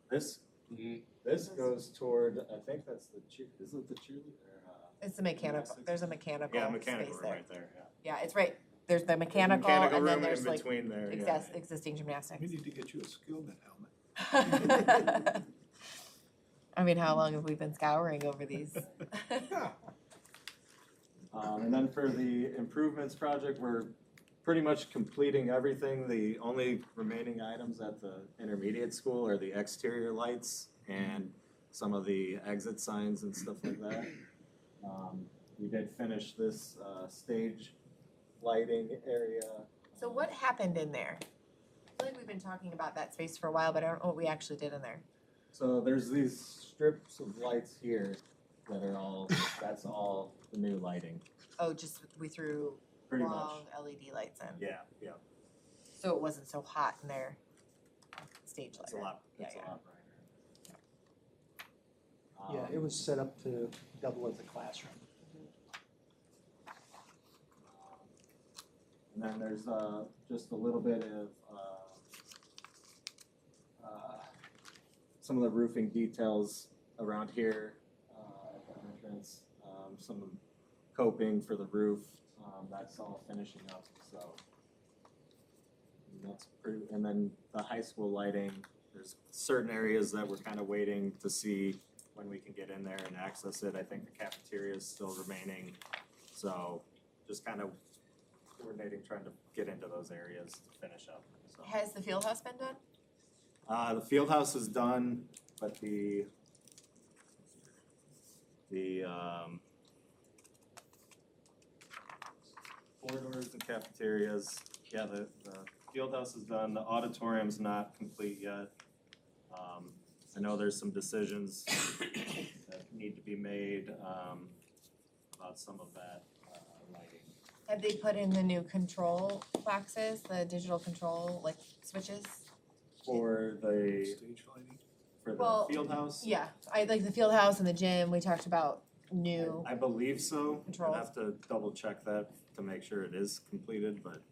This goes toward, I think that's is it the cheerleader? It's a mechanical, there's a mechanical Yeah, mechanical space room there. right there, yeah. Yeah, it's right, there's the mechanical Mechanical and then room there's in like between there, yeah. existing gymnastics. We need to get you a skill net helmet. I mean, how long have we been scouring over these? And then for the improvements project, we're pretty much completing everything. The only remaining items at the intermediate school are the exterior lights and some of the exit signs and stuff like that. We did finish this stage lighting area. So what happened in there? I feel like we've been talking about that space for a while, but I don't know what we actually did in there. So there's these strips of lights here that are that's all the new lighting, Oh, just we threw pretty much. long LED lights in. Yeah, yeah, So it wasn't so hot in their stage lighting. it's a lot, Yeah, it's a yeah. lot brighter. Yeah, it was set up to double as a classroom. And then there's just a little bit of some of the roofing details around here at the entrance, some coping for the roof, that's all finishing up, so. And that's pretty, and then the high school lighting, there's certain areas that we're kind of waiting to see when we can get in there and access it. I think the cafeteria is still remaining, so just kind of coordinating, trying to get into those areas to finish up, so. Has the field house been done? The field house is done, but the corridors and cafeterias, yeah, the field house is done, the auditorium's not complete yet. I know there's some decisions that need to be made, about some of that, lighting. Have they put in the new control boxes, the digital control, like switches? For the, Stage lighting. for the Well, field house? Yeah, I like the field house and the gym, we talked about new, I believe so. Controls. I'd have to double check that to make sure it is completed, but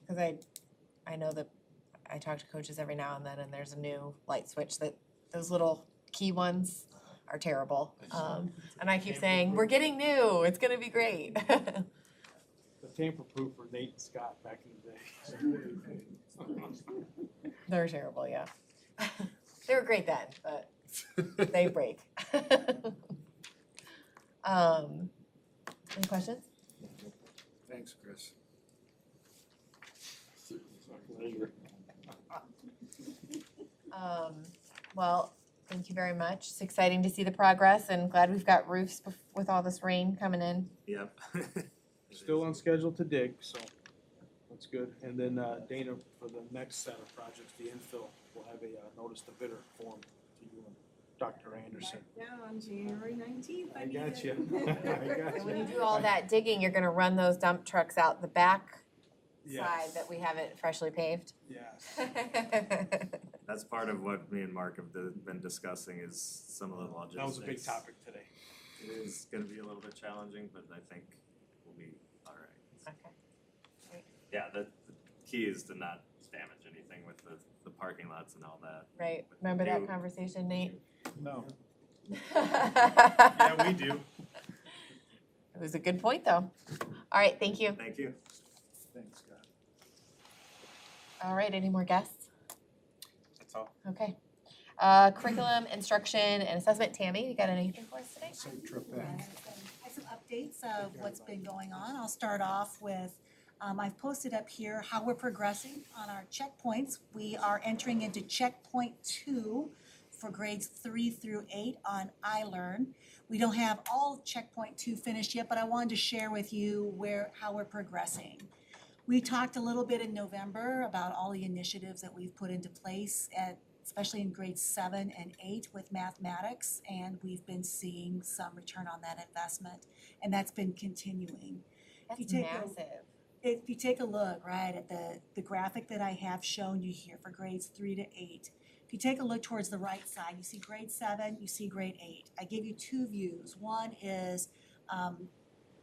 cause I know that I talk to coaches every now and then and there's a new light switch that, those little key ones are terrible. And I keep saying, we're getting new, it's gonna be great. The tamper-proof for Nate and Scott back in the day. They're terrible, yeah. They were great then, but they break. Any questions? Thanks, Chris. Well, thank you very much. It's exciting to see the progress and glad we've got roofs with all this rain coming in. yep. Still on schedule to dig, so that's good. And then Dana, for the next set of projects, the infill, we'll have a notice to bidder form to you and Dr. Anderson. Yeah, on January 19th. I need got it. you. I got And when you you. do all that digging, you're gonna run those dump trucks out the back side Yes. that we haven't freshly paved? Yes. That's part of what me and Mark have been discussing is some of the logistics. That was a big topic today. It is gonna be a little bit challenging, but I think we'll be all right. Okay, Yeah, the key is to not damage anything with the parking lots and all that. right, With remember that new- conversation, Nate? No. Yeah, we do. It was a good point, though. All right, thank you. Thank you. Thanks, Scott. All right, any more guests? That's all. Okay. Curriculum, instruction, and assessment. Tammy, you got anything for us today? Safe trip back. I have some updates of what's been going on. I'll start off with, I've posted up here how we're progressing on our checkpoints. We are entering into checkpoint 2 for grades 3 through 8 on iLearn. We don't have all checkpoint 2 finished yet, but I wanted to share with you how we're progressing. We talked a little bit in November about all the initiatives that we've put into place especially in grades 7 and 8 with mathematics, and we've been seeing some return on that investment, and that's been continuing. That's you take a- massive. If you take a look, right, at the graphic that I have shown you here for grades 3 to 8, if you take a look towards the right side, you see grade 7, you see grade 8. I give you two views. One is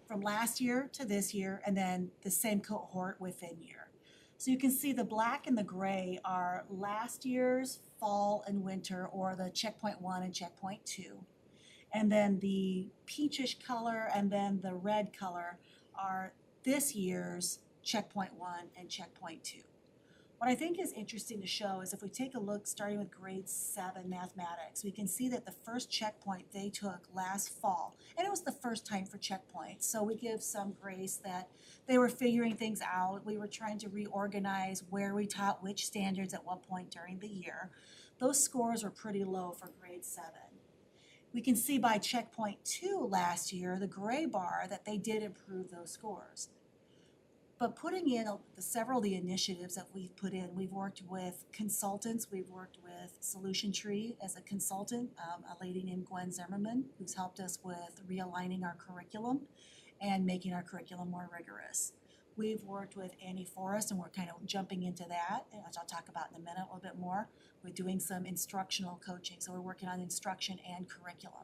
from last year to this year, and then the same cohort within year. So you can see the black and the gray are last year's fall and winter, or the checkpoint 1 and checkpoint 2. And then the peachish color and then the red color are this year's checkpoint 1 and checkpoint 2. What I think is interesting to show is if we take a look starting with grade 7 mathematics, we can see that the first checkpoint they took last fall, and it was the first time for checkpoints, so we give some grace that they were figuring things out. We were trying to reorganize where we taught which standards at what point during the year. Those scores were pretty low for grade 7. We can see by checkpoint 2 last year, the gray bar, that they did improve those scores. But putting in several of the initiatives that we've put in, we've worked with consultants, we've worked with Solution Tree as a consultant, a lady named Gwen Zimmerman, who's helped us with realigning our curriculum and making our curriculum more rigorous. We've worked with Annie Forrest, and we're kind of jumping into that, which I'll talk about in a minute a little bit more. We're doing some instructional coaching, so we're working on instruction and curriculum.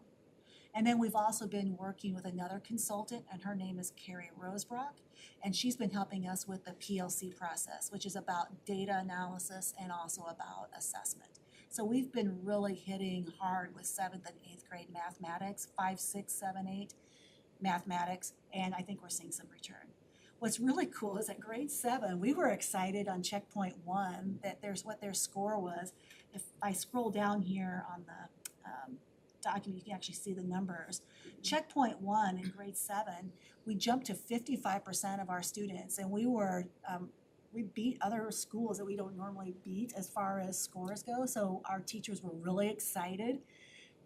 And then we've also been working with another consultant, and her name is Carrie Rosebrock, and she's been helping us with the PLC process, which is about data analysis and also about assessment. So we've been really hitting hard with 7th and 8th grade mathematics, 5, 6, 7, 8 mathematics, and I think we're seeing some return. What's really cool is at grade 7, we were excited on checkpoint 1 that what their score was. If I scroll down here on the document, you can actually see the numbers. Checkpoint 1 in grade 7, we jumped to 55% of our students, and we beat other schools that we don't normally beat as far as scores go, so our teachers were really excited.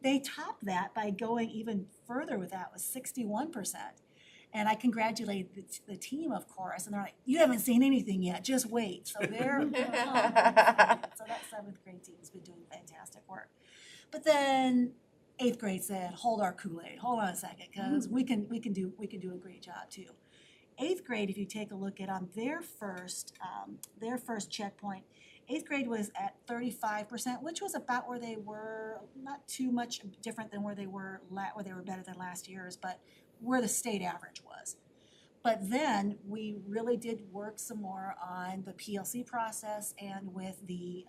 They topped that by going even further with that, was 61%. And I congratulate the team, of course, and they're like, you haven't seen anything yet, just wait. So they're so that 7th grade team's been doing fantastic work. But then 8th grade said, hold our Kool-Aid, hold on a second, because we can do a great job too. 8th grade, if you take a look at on their first checkpoint, 8th grade was at 35%, which was about where they were, not too much different than where they were better than last year's, but where the state average was. But then we really did work some more on the PLC process and with the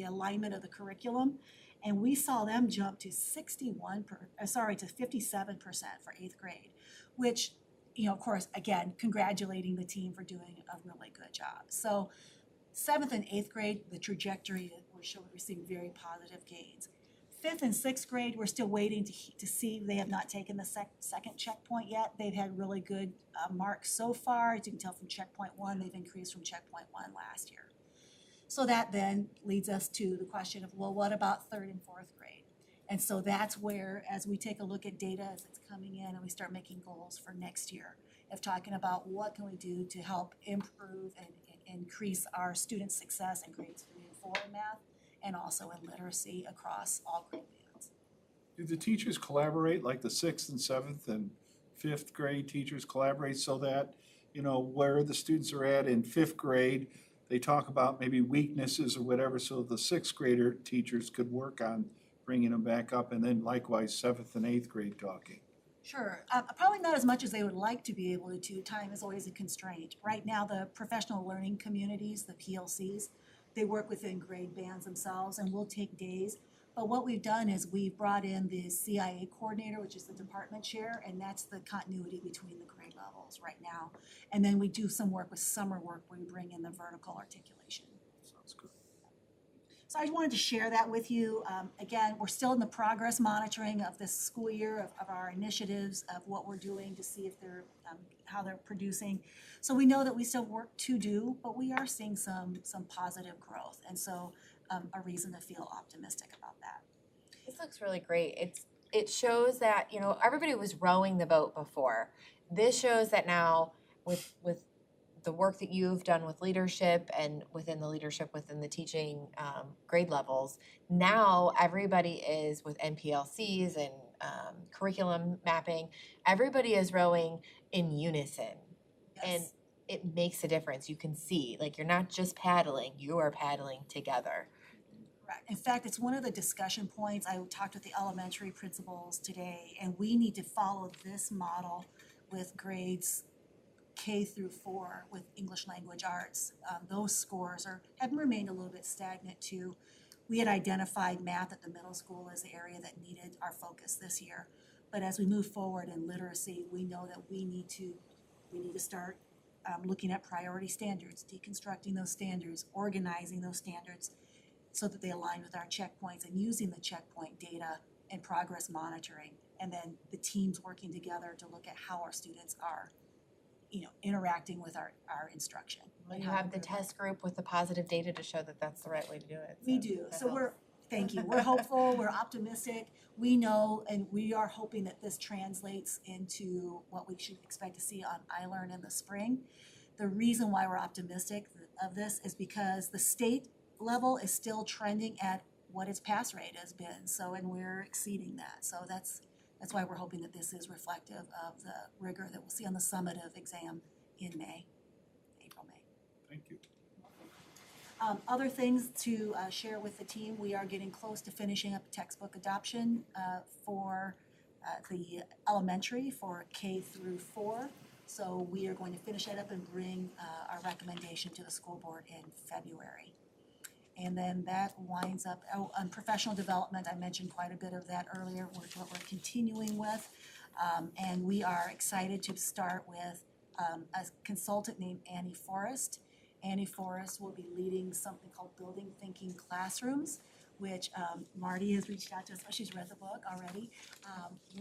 alignment of the curriculum. And we saw them jump to 57% for 8th grade, which, of course, again, congratulating the team for doing a really good job. So 7th and 8th grade, the trajectory, we're seeing very positive gains. 5th and 6th grade, we're still waiting to see. They have not taken the second checkpoint yet. They've had really good marks so far. As you can tell from checkpoint 1, they've increased from checkpoint 1 last year. So that then leads us to the question of, well, what about 3rd and 4th grade? And so that's where, as we take a look at data as it's coming in and we start making goals for next year, of talking about what can we do to help improve and increase our student success in grades 3 and 4 in math, and also in literacy across all grade bands. Do the teachers collaborate, like the 6th and 7th and 5th grade teachers collaborate so that, you know, where the students are at in 5th grade, they talk about maybe weaknesses or whatever, so the 6th grader teachers could work on bringing them back up, and then likewise 7th and 8th grade talking? Sure, probably not as much as they would like to be able to. Time is always a constraint. Right now, the professional learning communities, the PLCs, they work within grade bands themselves and will take days. But what we've done is we've brought in the CIA coordinator, which is the department chair, and that's the continuity between the grade levels right now. And then we do some work with summer work where we bring in the vertical articulation. Sounds good. So I just wanted to share that with you. Again, we're still in the progress monitoring of this school year of our initiatives, of what we're doing to see if they're, how they're producing. So we know that we still have work to do, but we are seeing some positive growth. And so a reason to feel optimistic about that. This looks really great. It shows that, you know, everybody was rowing the boat before. This shows that now with the work that you've done with leadership and within the leadership within the teaching grade levels, now everybody is with NPLCs and curriculum mapping. Everybody is rowing in unison. And Yes. it makes a difference. You can see, like, you're not just paddling, you are paddling together. Correct. In fact, it's one of the discussion points. I talked with the elementary principals today, and we need to follow this model with grades K through 4 with English language arts. Those scores have remained a little bit stagnant too. We had identified math at the middle school as the area that needed our focus this year. But as we move forward in literacy, we know that we need to start looking at priority standards, deconstructing those standards, organizing those standards so that they align with our checkpoints, and using the checkpoint data and progress monitoring, and then the teams working together to look at how our students are, you know, interacting with our instruction. You have the test group with the positive data to show that that's the right way to do it. We do. that So helps. thank you. We're hopeful, we're optimistic. We know, and we are hoping that this translates into what we should expect to see on iLearn in the spring. The reason why we're optimistic of this is because the state level is still trending at what its pass rate has been. So, and we're exceeding that. So that's why we're hoping that this is reflective of the rigor that we'll see on the summative exam in May, April, May. Thank you. Other things to share with the team, we are getting close to finishing up textbook adoption for the elementary for K through 4. So we are going to finish that up and bring our recommendation to the school board in February. And then that winds up, on professional development, I mentioned quite a bit of that earlier, which what we're continuing with. And we are excited to start with a consultant named Annie Forrest. Annie Forrest will be leading something called Building Thinking Classrooms, which Marty has reached out to us. She's read the book already.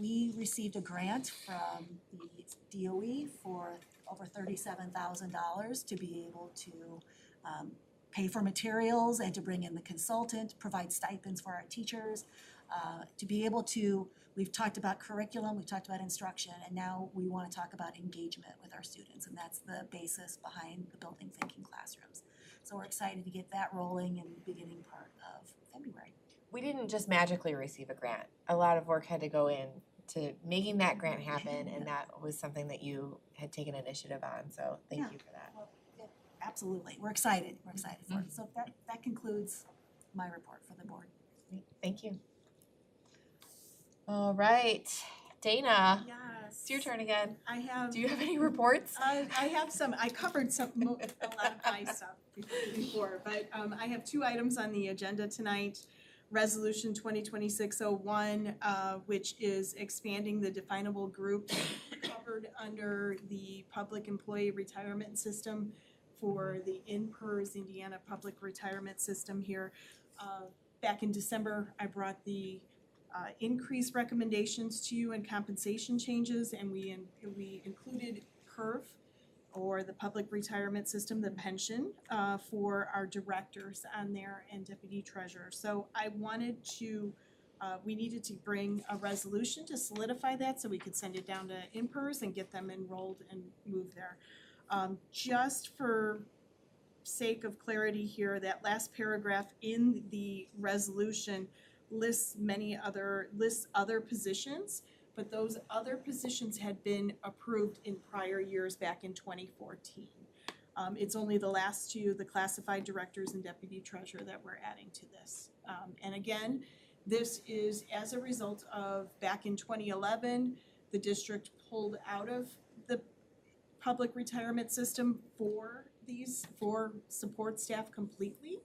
We received a grant from the DOE for over $37,000 to be able to pay for materials and to bring in the consultant, provide stipends for our teachers, to be able to, we've talked about curriculum, we've talked about instruction, and now we want to talk about engagement with our students, and that's the basis behind the Building Thinking Classrooms. So we're excited to get that rolling in the beginning part of February. We didn't just magically receive a grant. A lot of work had to go in to making that grant happen, and that was something that you had taken initiative on, so thank Yeah. you for that. Well, yeah, absolutely, we're excited for it. So that concludes my report for the board. Thank you. All right, Dana, Yes. it's your turn again. I have. Do you have any reports? I have some, I covered a lot of my stuff before, but I have 2 items on the agenda tonight. Resolution 2026-01, which is expanding the definable group covered under the Public Employee Retirement System for the INPERS Indiana Public Retirement System here. Back in December, I brought the increase recommendations to you and compensation changes, and we included PERF, or the Public Retirement System, the pension, for our directors on there and deputy treasurer. So I wanted to, we needed to bring a resolution to solidify that so we could send it down to INPERS and get them enrolled and move there. Just for sake of clarity here, that last paragraph in the resolution lists other positions, but those other positions had been approved in prior years back in 2014. It's only the last two, the classified directors and deputy treasurer, that we're adding to this. And again, this is as a result of back in 2011, the district pulled out of the public retirement system for support staff completely.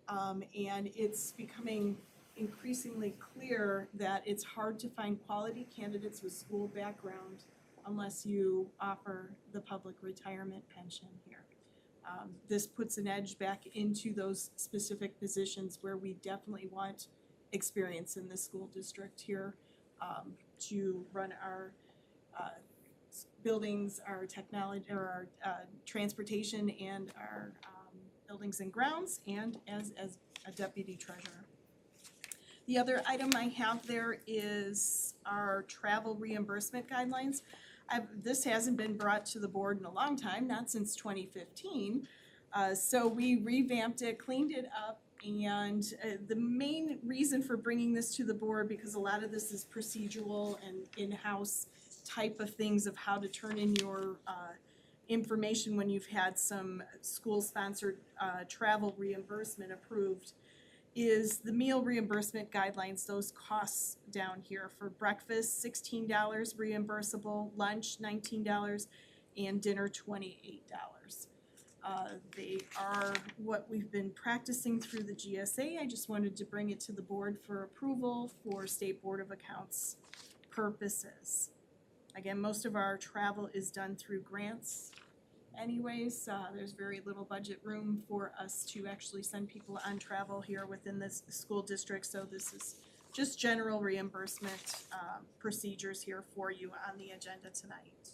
And it's becoming increasingly clear that it's hard to find quality candidates with school background unless you offer the public retirement pension here. This puts an edge back into those specific positions where we definitely want experience in the school district here to run our buildings, our technology, or our transportation, and our buildings and grounds, and as a deputy treasurer. The other item I have there is our travel reimbursement guidelines. This hasn't been brought to the board in a long time, not since 2015. So we revamped it, cleaned it up, and the main reason for bringing this to the board, because a lot of this is procedural and in-house type of things of how to turn in your information when you've had some school-sponsored travel reimbursement approved, is the meal reimbursement guidelines, those costs down here. For breakfast, $16 reimbursable, lunch, $19, and dinner, $28. They are what we've been practicing through the GSA. I just wanted to bring it to the board for approval for State Board of Accounts purposes. Again, most of our travel is done through grants anyways. There's very little budget room for us to actually send people on travel here within this school district, so this is just general reimbursement procedures here for you on the agenda tonight.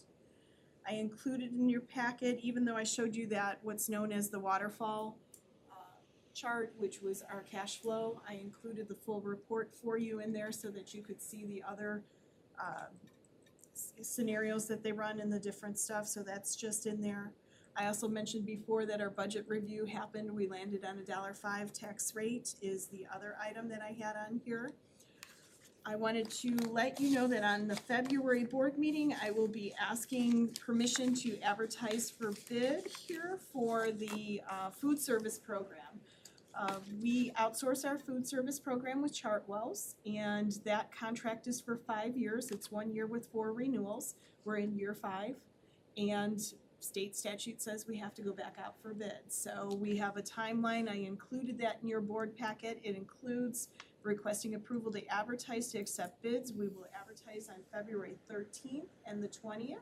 I included in your packet, even though I showed you that what's known as the waterfall chart, which was our cash flow, I included the full report for you in there so that you could see the other scenarios that they run and the different stuff, so that's just in there. I also mentioned before that our budget review happened. We landed on $1.05 tax rate is the other item that I had on here. I wanted to let you know that on the February board meeting, I will be asking permission to advertise for bid here for the food service program. We outsource our food service program with Chartwells, and that contract is for 5 years. It's 1 year with 4 renewals. We're in year 5, and state statute says we have to go back out for bid. So we have a timeline. I included that in your board packet. It includes requesting approval to advertise to accept bids. We will advertise on February 13th and the 20th.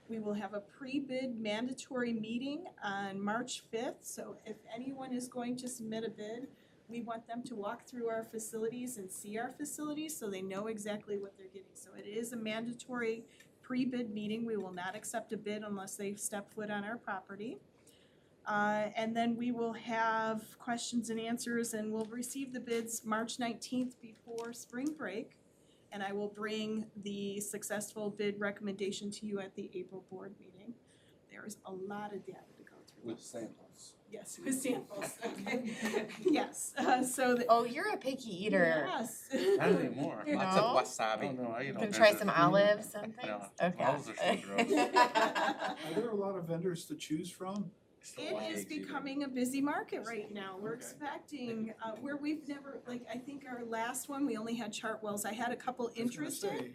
We will have a pre-bid mandatory meeting on March 5th, so if anyone is going to submit a bid, we want them to walk through our facilities and see our facilities so they know exactly what they're getting. So it is a mandatory pre-bid meeting. We will not accept a bid unless they step foot on our property. And then we will have questions and answers, and we'll receive the bids March 19th before spring break. And I will bring the successful bid recommendation to you at the April board meeting. There is a lot of data to go through. With samples. Yes, with samples, okay. Yes, so the. Oh, you're a picky eater. Yes. Not anymore. You Lots know? of I wasabi. don't know, you know. Can try some olives and things? No, Okay. olives are so gross. Are there a lot of vendors to choose from? It is becoming a busy market right now. We're expecting, where we've never, like, I think our last one, we only had Chartwells. I had a couple interested.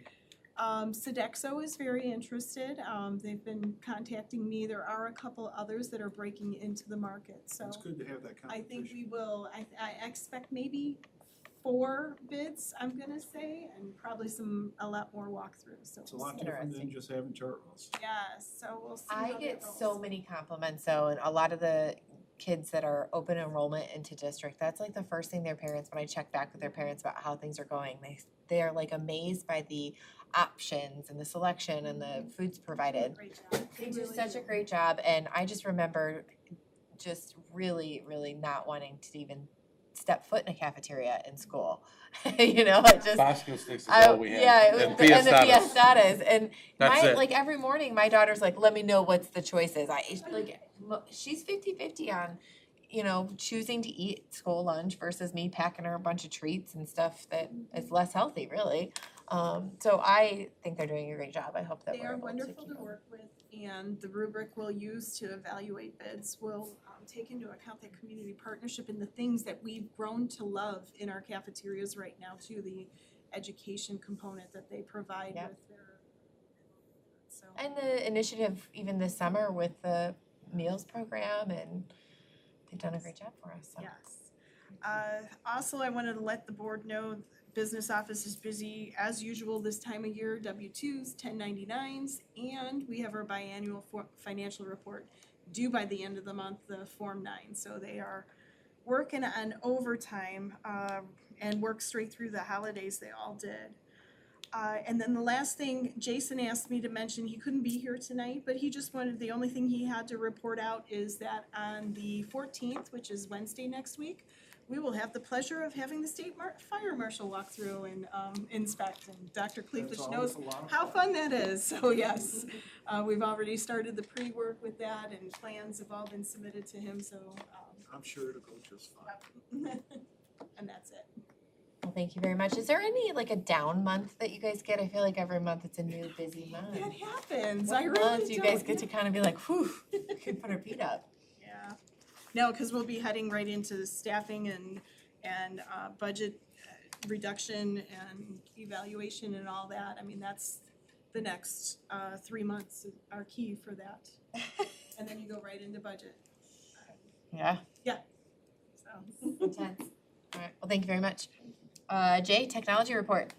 Sodexo is very interested. They've been contacting me. There are a couple others that are breaking into the market, so. It's good to have that I competition. think we will, I expect maybe 4 bids, I'm gonna say, and probably a lot more walkthroughs, so. It's a lot different than Interesting. just having Chartwells. Yes, so we'll see how I that get goes. so many compliments though, and a lot of the kids that are open enrollment into district, that's like the first thing their parents, when I check back with their parents about how things are going, they are like amazed by the options and the selection and the foods provided. Great job. They do really such a great job, and I just remember just really, really not wanting to even step foot in a cafeteria in school. You know, it just. Bosco sticks is I- all we have. Yeah, it was, And and the fiestadas. fiestadas, and That's my, it. like every morning, my daughter's like, let me know what's the choices. I like, she's 50-50 on, you know, choosing to eat school lunch versus me packing her a bunch of treats and stuff that is less healthy, really. So I think they're doing a great job. I hope that They we're are able to wonderful keep to them. work with, and the rubric we'll use to evaluate bids will take into account that community partnership and the things that we've grown to love in our cafeterias right now too, the education component that they provide Yep. with their, so. And the initiative even this summer with the meals program, and they've done a great job for us, so. Yes. Also, I wanted to let the board know, business office is busy as usual this time of year, W-2s, 1099s, and we have our biannual financial report due by the end of the month, the Form 9. So they are working on overtime and work straight through the holidays, they all did. And then the last thing, Jason asked me to mention, he couldn't be here tonight, but he just wanted, the only thing he had to report out is that on the 14th, which is Wednesday next week, we will have the pleasure of having the state fire marshal walk through and inspect, and Dr. Cleafish knows how fun that is, so yes. We've already started the pre-work with that, and plans have all been submitted to him, so. I'm sure it'll go just fine. And that's it. Well, thank you very much. Is there any, like, a down month that you guys get? I feel like every month it's a new busy month. That happens, What I really month do you guys don't. get to kind of be like, whew, we can put our feet up? Yeah, no, because we'll be heading right into staffing and budget reduction and evaluation and all that. I mean, that's the next 3 months are key for that. And then you go right into budget. Yeah. So. Intense. All right, well, thank you very much. Jay, technology report.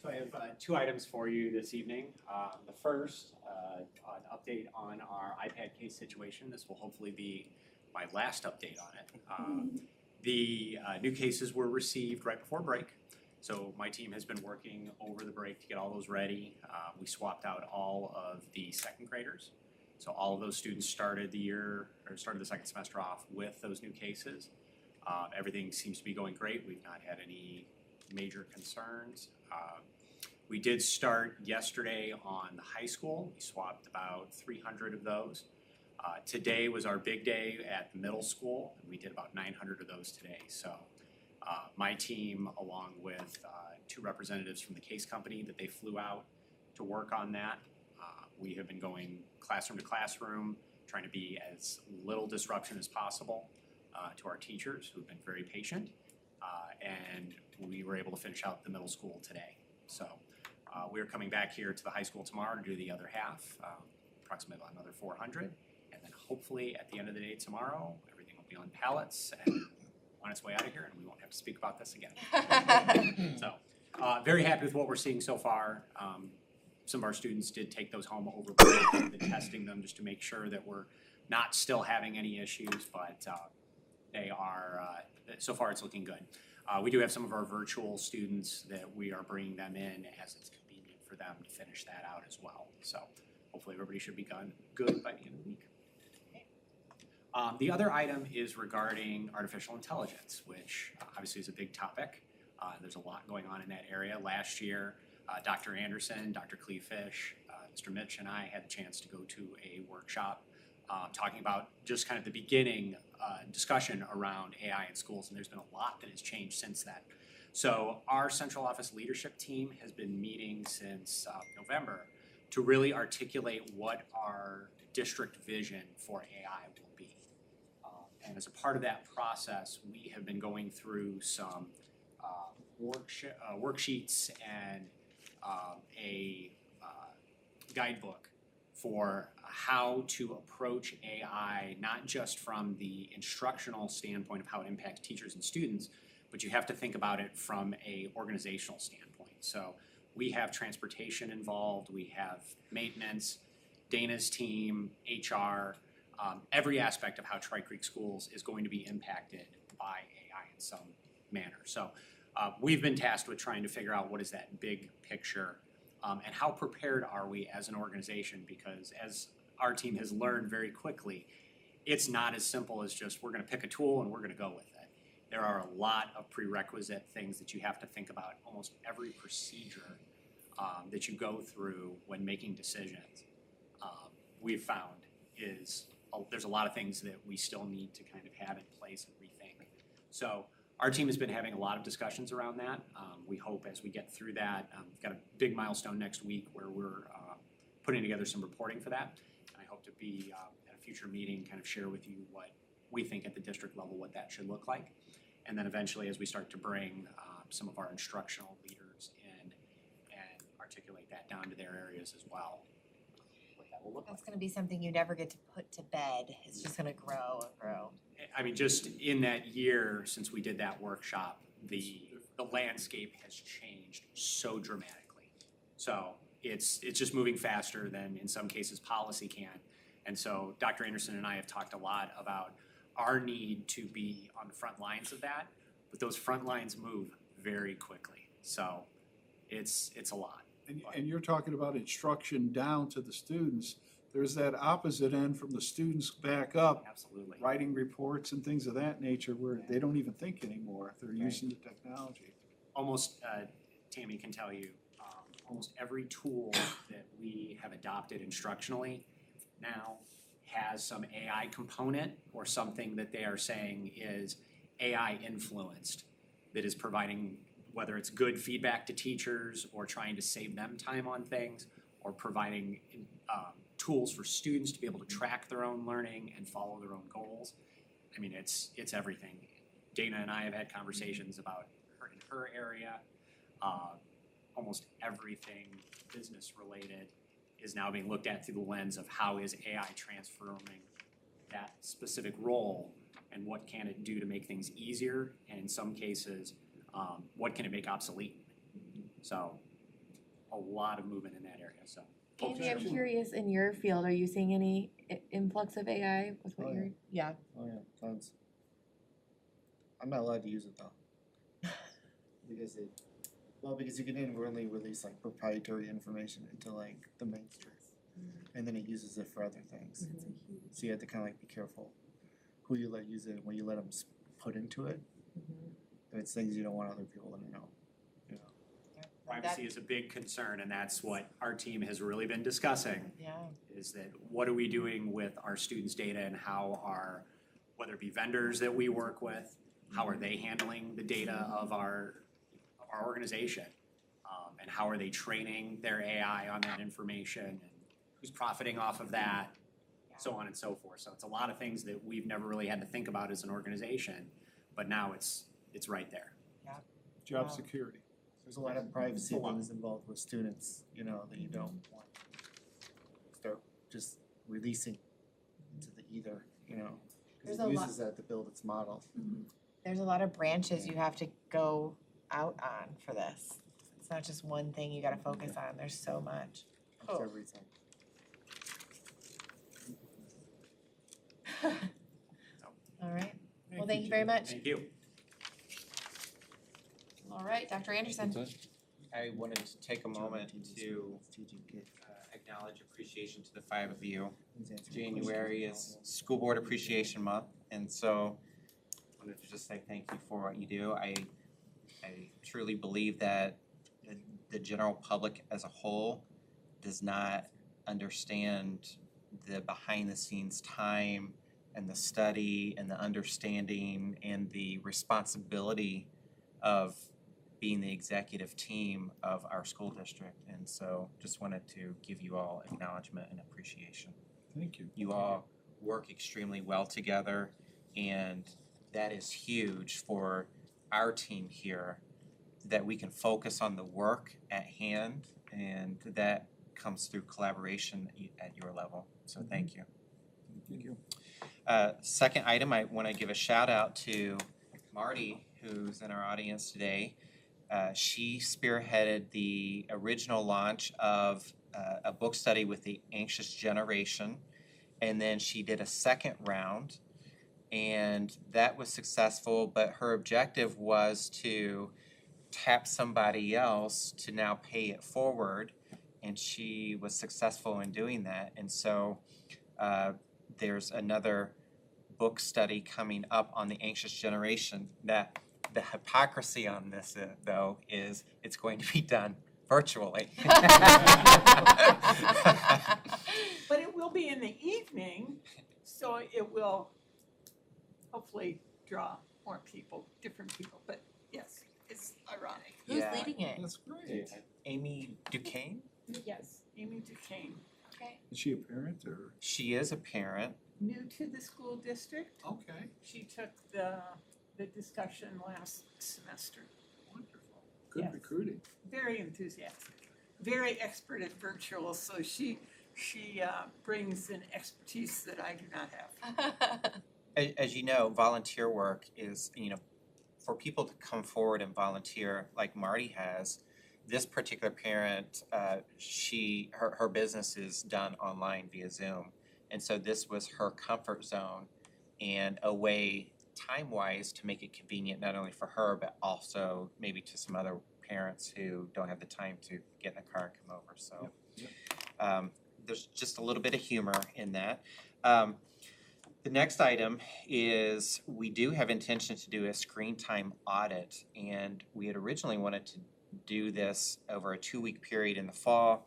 So I have two items for you this evening. The first, an update on our iPad case situation. This will hopefully be my last update on it. The new cases were received right before break. So my team has been working over the break to get all those ready. We swapped out all of the second graders. So all of those students started the second semester off with those new cases. Everything seems to be going great. We've not had any major concerns. We did start yesterday on the high school. We swapped about 300 of those. Today was our big day at the middle school, and we did about 900 of those today. So my team, along with two representatives from the case company that they flew out to work on that, we have been going classroom to classroom, trying to be as little disruption as possible to our teachers, who've been very patient, and we were able to finish out the middle school today. So we're coming back here to the high school tomorrow to do the other half, approximately about another 400, and then hopefully at the end of the day tomorrow, everything will be on pallets and on its way out of here, and we won't have to speak about this again. So very happy with what we're seeing so far. Some of our students did take those home over break, been testing them just to make sure that we're not still having any issues, but they are, so far it's looking good. We do have some of our virtual students that we are bringing them in as it's convenient for them to finish that out as well. So hopefully everybody should be good by the end of the week. The other item is regarding artificial intelligence, which obviously is a big topic. There's a lot going on in that area. Last year, Dr. Anderson, Dr. Cleafish, Mr. Mitch and I had the chance to go to a workshop talking about just kind of the beginning discussion around AI in schools, and there's been a lot that has changed since then. So our central office leadership team has been meeting since November to really articulate what our district vision for AI will be. And as a part of that process, we have been going through some worksheets and a guidebook for how to approach AI, not just from the instructional standpoint of how it impacts teachers and students, but you have to think about it from a organizational standpoint. So we have transportation involved, we have maintenance, Dana's team, HR, every aspect of how Tri-Creek Schools is going to be impacted by AI in some manner. So we've been tasked with trying to figure out what is that big picture and how prepared are we as an organization, because as our team has learned very quickly, it's not as simple as just we're going to pick a tool and we're going to go with it. There are a lot of prerequisite things that you have to think about. Almost every procedure that you go through when making decisions, we've found is there's a lot of things that we still need to kind of have in place and rethink. So our team has been having a lot of discussions around that. We hope as we get through that, we've got a big milestone next week where we're putting together some reporting for that. And I hope to be at a future meeting, kind of share with you what we think at the district level, what that should look like. And then eventually, as we start to bring some of our instructional leaders in and articulate that down to their areas as well, what that will look like. That's gonna be something you never get to put to bed. It's just gonna grow and grow. I mean, just in that year since we did that workshop, the landscape has changed so dramatically. So it's just moving faster than in some cases policy can. And so Dr. Anderson and I have talked a lot about our need to be on the front lines of that, but those front lines move very quickly. So it's a lot. And you're talking about instruction down to the students. There's that opposite end from the students back up, Absolutely. writing reports and things of that nature where they don't even think anymore. They're using the technology. Almost, Tammy can tell you, almost every tool that we have adopted instructionally now has some AI component or something that they are saying is AI influenced, that is providing, whether it's good feedback to teachers or trying to save them time on things, or providing tools for students to be able to track their own learning and follow their own goals. I mean, it's everything. Dana and I have had conversations about in her area. Almost everything business related is now being looked at through the lens of how is AI transforming that specific role and what can it do to make things easier, and in some cases, what can it make obsolete? So a lot of movement in that area, so. Andy, I'm curious, in your field, are you seeing any influx of AI with what you're, yeah? Oh yeah, tons. I'm not allowed to use it though. Because you can inadvertently release like proprietary information into like the mainstream. And then it uses it for other things. So you have to kind of like be careful who you let use it, when you let them put into it. And it's things you don't want other people to know. You know. Privacy is a big concern, and that's what our team has really been discussing. Yeah. Is that what are we doing with our students' data, and how are, whether it be vendors that we work with, how are they handling the data of our organization? And how are they training their AI on that information, and who's profiting off of that, so on and so forth. So it's a lot of things that we've never really had to think about as an organization, but now it's right there. Job security. There's a lot of privacy things involved with students, you know, that you don't want to start just releasing into the ether, you know. Because it uses that to build its model. There's a lot of branches you have to go out on for this. It's not just one thing you gotta focus on, there's so much. It's everything. All right, well, thank you very much. Thank you. All right, Dr. Anderson. I wanted to take a moment to acknowledge appreciation to the five of you. January is School Board Appreciation Month, and so I wanted to just say thank you for what you do. I truly believe that the general public as a whole does not understand the behind-the-scenes time and the study and the understanding and the responsibility of being the executive team of our school district. And so just wanted to give you all acknowledgement and appreciation. Thank you. You all work extremely well together, and that is huge for our team here, that we can focus on the work at hand, and that comes through collaboration at your level. So thank you. Thank you. Second item, I want to give a shout out to Marty, who's in our audience today. She spearheaded the original launch of a book study with the Anxious Generation, and then she did a second round, and that was successful, but her objective was to tap somebody else to now pay it forward, and she was successful in doing that. And so there's another book study coming up on the Anxious Generation. That the hypocrisy on this, though, is it's going to be done virtually. But it will be in the evening, so it will hopefully draw more people, different people, but yes, it's ironic. Who's Yeah. leading it? That's great. Amy Duquesne? Yes, Amy Duquesne, Okay. Is she a parent or? She is a parent. new to the school district. Okay, She took the discussion last semester. wonderful. Good Yes. recruiting. Very enthusiastic, very expert at virtual, so she brings an expertise that I do not have. As you know, volunteer work is, for people to come forward and volunteer like Marty has, this particular parent, her business is done online via Zoom. And so this was her comfort zone and a way time-wise to make it convenient not only for her, but also maybe to some other parents who don't have the time to get in a car and come over. So there's just a little bit of humor in that. The next item is we do have intention to do a screen time audit, and we had originally wanted to do this over a 2-week period in the fall,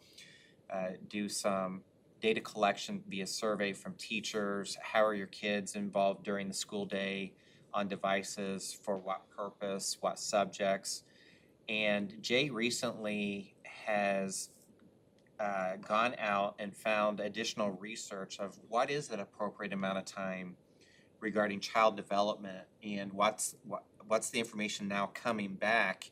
do some data collection via survey from teachers. How are your kids involved during the school day on devices, for what purpose, what subjects? And Jay recently has gone out and found additional research of what is an appropriate amount of time regarding child development, and what's the information now coming back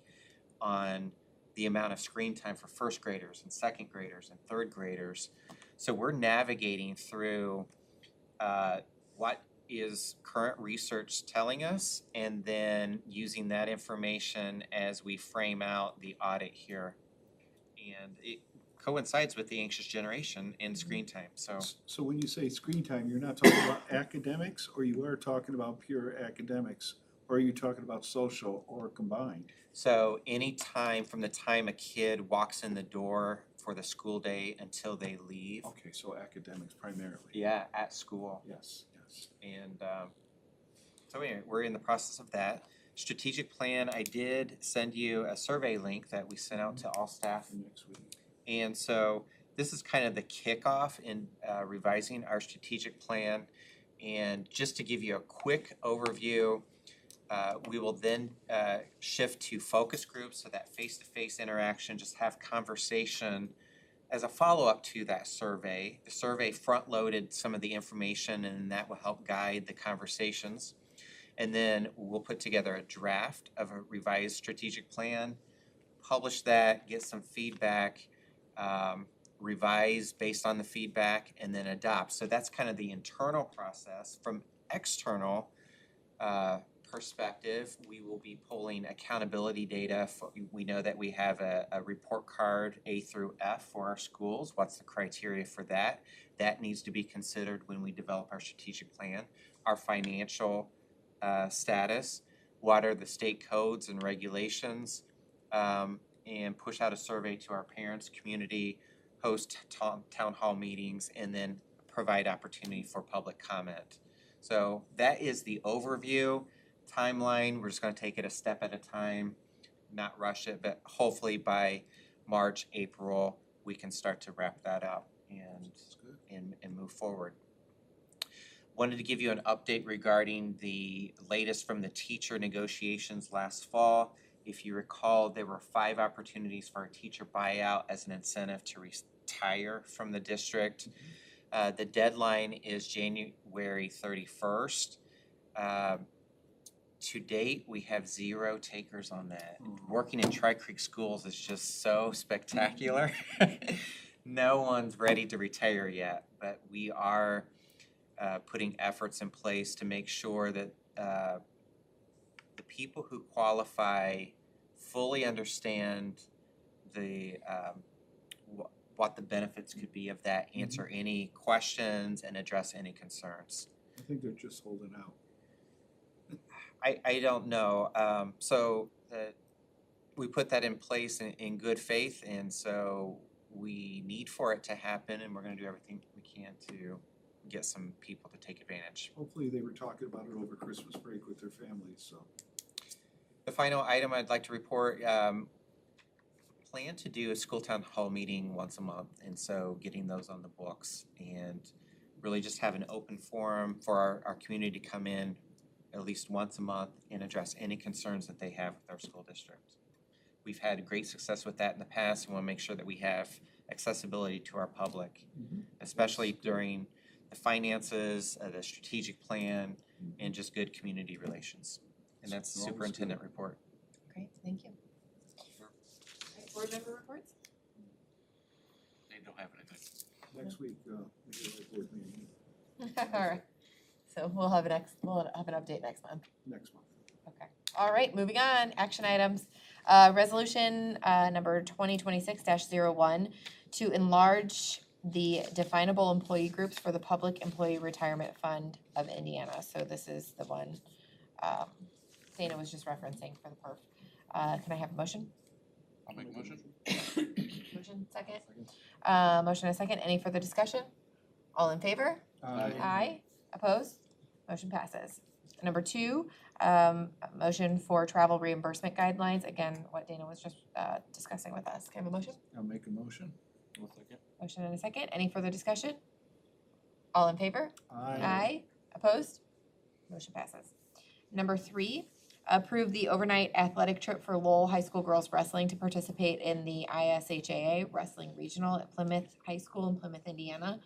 on the amount of screen time for first graders and second graders and third graders. So we're navigating through what is current research telling us, and then using that information as we frame out the audit here. And it coincides with the anxious generation and screen time. So when you say screen time, you're not talking about academics, or you are talking about pure academics? Or are you talking about social or combined? So any time from the time a kid walks in the door for the school day until they leave. Okay, so academics primarily. Yeah, at school. Yes, yes. And so anyway, we're in the process of that. Strategic plan, I did send you a survey link that we sent out to all staff. Next week. And so this is kind of the kickoff in revising our strategic plan. And just to give you a quick overview, we will then shift to focus groups, so that face-to-face interaction, just have conversation as a follow-up to that survey. The survey front-loaded some of the information, and that will help guide the conversations. And then we'll put together a draft of a revised strategic plan, publish that, get some feedback, revise based on the feedback, and then adopt. So that's kind of the internal process. From external perspective, we will be pulling accountability data. We know that we have a report card A through F for our schools. What's the criteria for that? That needs to be considered when we develop our strategic plan. Our financial status, what are the state codes and regulations, and push out a survey to our parents, community, host town hall meetings, and then provide opportunity for public comment. So that is the overview. Timeline, we're just going to take it a step at a time, not rush it, but hopefully by March, April, we can start to wrap that up and move forward. Wanted to give you an update regarding the latest from the teacher negotiations last fall. If you recall, there were 5 opportunities for a teacher buyout as an incentive to retire from the district. The deadline is January 31st. To date, we have 0 takers on that. Working in Tri-Creek schools is just so spectacular. No one's ready to retire yet, but we are putting efforts in place to make sure that the people who qualify fully understand the what the benefits could be of that, answer any questions, and address any concerns. I think they're just holding out. I don't know. So we put that in place in good faith, and so we need for it to happen, and we're going to do everything we can to get some people to take advantage. Hopefully they were talking about it over Christmas break with their families, so. The final item I'd like to report, plan to do a school town hall meeting once a month, and so getting those on the books. And really just have an open forum for our community to come in at least once a month and address any concerns that they have with our school district. We've had great success with that in the past and want to make sure that we have accessibility to our public, especially during the finances, the strategic plan, and just good community relations. And that's the superintendent report. Great, thank you. Board member reports? They don't have anything. Next week, we have a board meeting All right, so we'll have an update next month. next month. Okay, all right, moving on, action items. Resolution number 2026-01 to enlarge the definable employee groups for the Public Employee Retirement Fund of Indiana. So this is the one Dana was just referencing for the perf. Can I have a motion? I'll make a motion. Motion, second? Motion and a second, any further discussion? All in favor? Aye. Opposed? Motion passes. Number 2, motion for travel reimbursement guidelines, again, what Dana was just discussing with us. Can I have a motion? I'll make a motion. One second. Motion and a second, any further discussion? All in favor? Aye. Opposed? Motion passes. Number 3, approve the overnight athletic trip for Lowell High School girls wrestling to participate in the ISHAA Wrestling Regional at Plymouth High School in Plymouth, Indiana,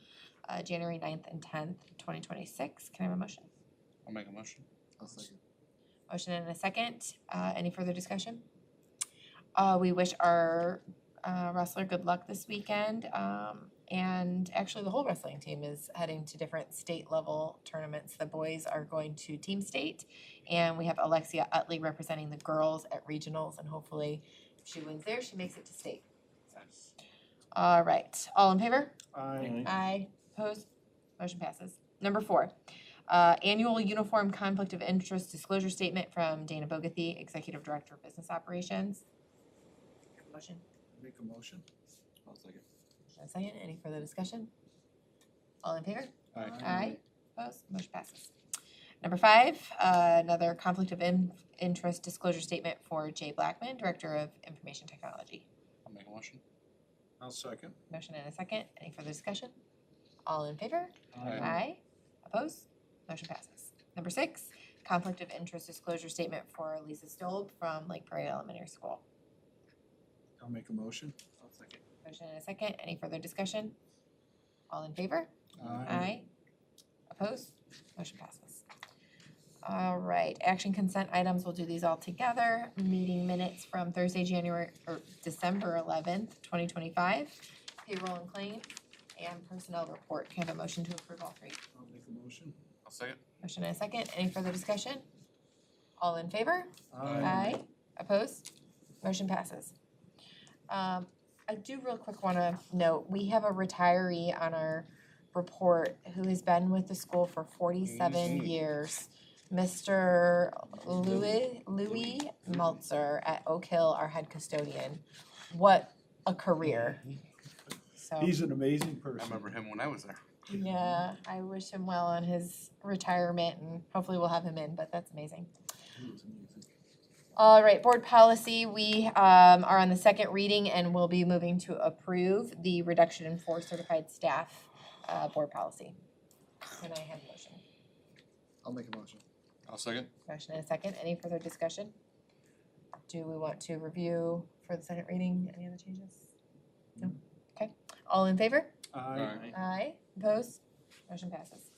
January 9th and 10th, 2026. Can I have a motion? I'll make a motion. I'll second. Motion and a second. Any further discussion? We wish our wrestler good luck this weekend. And actually, the whole wrestling team is heading to different state level tournaments. The boys are going to team state, and we have Alexia Utley representing the girls at regionals, and hopefully if she wins there, she makes it to state. All right, all in favor? Aye. Aye. Opposed? Motion passes. Number 4, annual uniform conflict of interest disclosure statement from Dana Bogathy, Executive Director of Business Operations. Motion. Make a motion. One second. A second, any further discussion? All in favor? Aye. Aye. Opposed? Motion passes. Number 5, another conflict of interest disclosure statement for Jay Blackman, Director of Information Technology. I'll make a motion. I'll second. Motion and a second, any further discussion? All in favor? Aye. Opposed? Motion passes. Number 6, conflict of interest disclosure statement for Lisa Stolb from Lake Prairie Elementary School. I'll make a motion. One second. Motion and a second, any further discussion? All in favor? Aye. Opposed? Motion passes. All right, action consent items, we'll do these all together. Meeting minutes from Thursday, December 11th, 2025. Payroll and claims and personnel report. Can I have a motion to approve all 3? I'll make a motion. I'll second. Motion and a second, any further discussion? All in favor? Aye. Opposed? Motion passes. I do real quick want to note, we have a retiree on our report who has been with the school for 47 years. Mr. Louis Meltzer at Oak Hill, our head custodian. What a career. So, He's an amazing I person. remember him when I was there. yeah, I wish him well on his retirement and hopefully we'll have him in, but that's amazing. He was amazing. All right, board policy, we are on the second reading and we'll be moving to approve the reduction in force certified staff board policy. Can I have a motion? I'll make a motion. I'll second. Motion and a second, any further discussion? Do we want to review for the second reading, any other changes? No? Okay, all in favor? Aye. Aye. Opposed? Motion passes.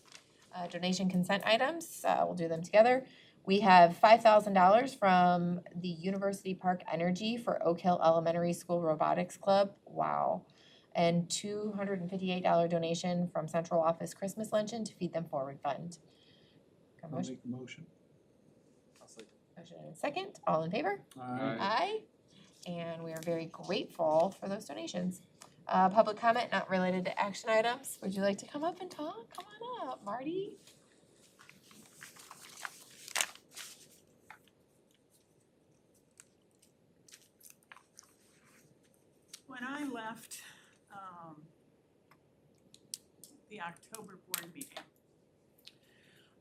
Donation consent items, we'll do them together. We have $5,000 from the University Park Energy for Oak Hill Elementary School Robotics Club. Wow. And $258 donation from Central Office Christmas Luncheon to Feed Them Forward Fund. Got a I'll motion? make a motion. I'll second. Motion and a second. All in favor? Aye. Aye. And we are very grateful for those donations. Public comment not related to action items. Would you like to come up and talk? Come on up, Marty. When I left the October board meeting,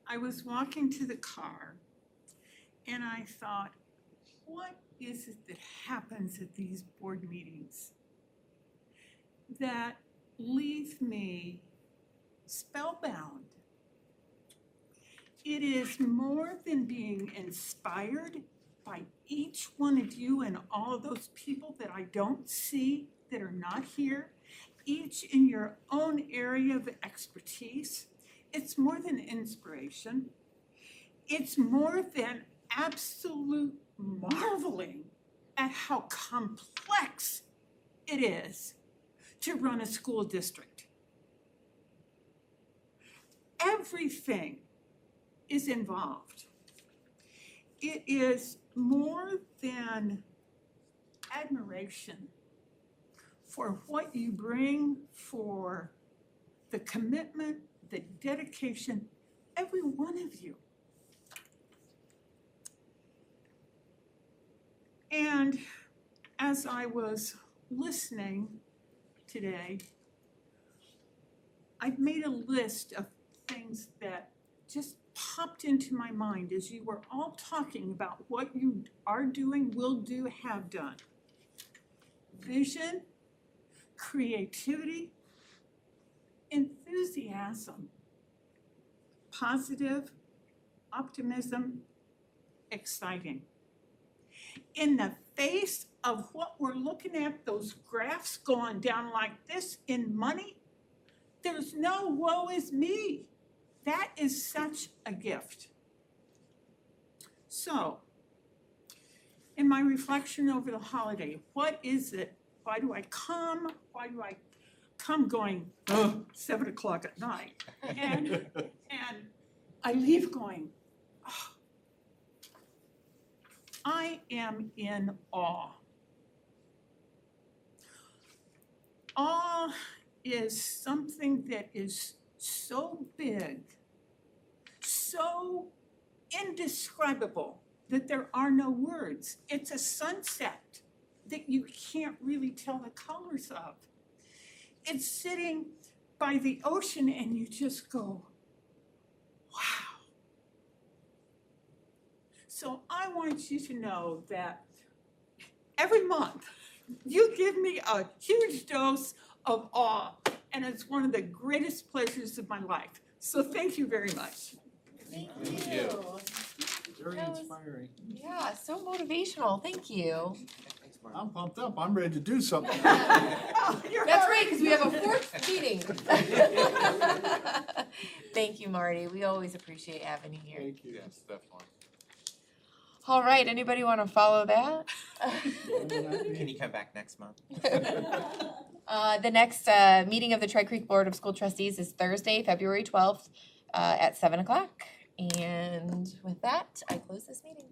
I was walking to the car and I thought, what is it that happens at these board meetings that leave me spellbound. It is more than being inspired by each one of you and all of those people that I don't see, that are not here, each in your own area of expertise. It's more than inspiration. It's more than absolute marveling at how complex it is to run a school district. Everything is involved. It is more than admiration for what you bring, for the commitment, the dedication, every one of you. And as I was listening today, I've made a list of things that just popped into my mind as you were all talking about what you are doing, will do, have done. Vision, creativity, enthusiasm, positive, optimism, exciting. In the face of what we're looking at, those graphs going down like this in money, there's no woe is me. That is such a gift. So, in my reflection over the holiday, what is it? Why do I come? Why do I come going, 7 o'clock at night? And I leave going, oh, I am in awe. Awe is something that is so big, so indescribable that there are no words. It's a sunset that you can't really tell the colors of. It's sitting by the ocean and you just go, wow. So I want you to know that every month you give me a huge dose of awe, and it's one of the greatest pleasures of my life. So thank you very much. Thank you. Very That was- inspiring. Yeah, so motivational, thank you. I'm pumped up. I'm ready to do something. That's right, because we have a fourth meeting. Thank you, Marty, we always appreciate having you here. Thank you. Yes, definitely. All right, anybody want to follow that? Can you come back next month? The next meeting of the Tri Creek Board of School Trustees is Thursday, February 12th at 7 o'clock. And with that, I close this meeting.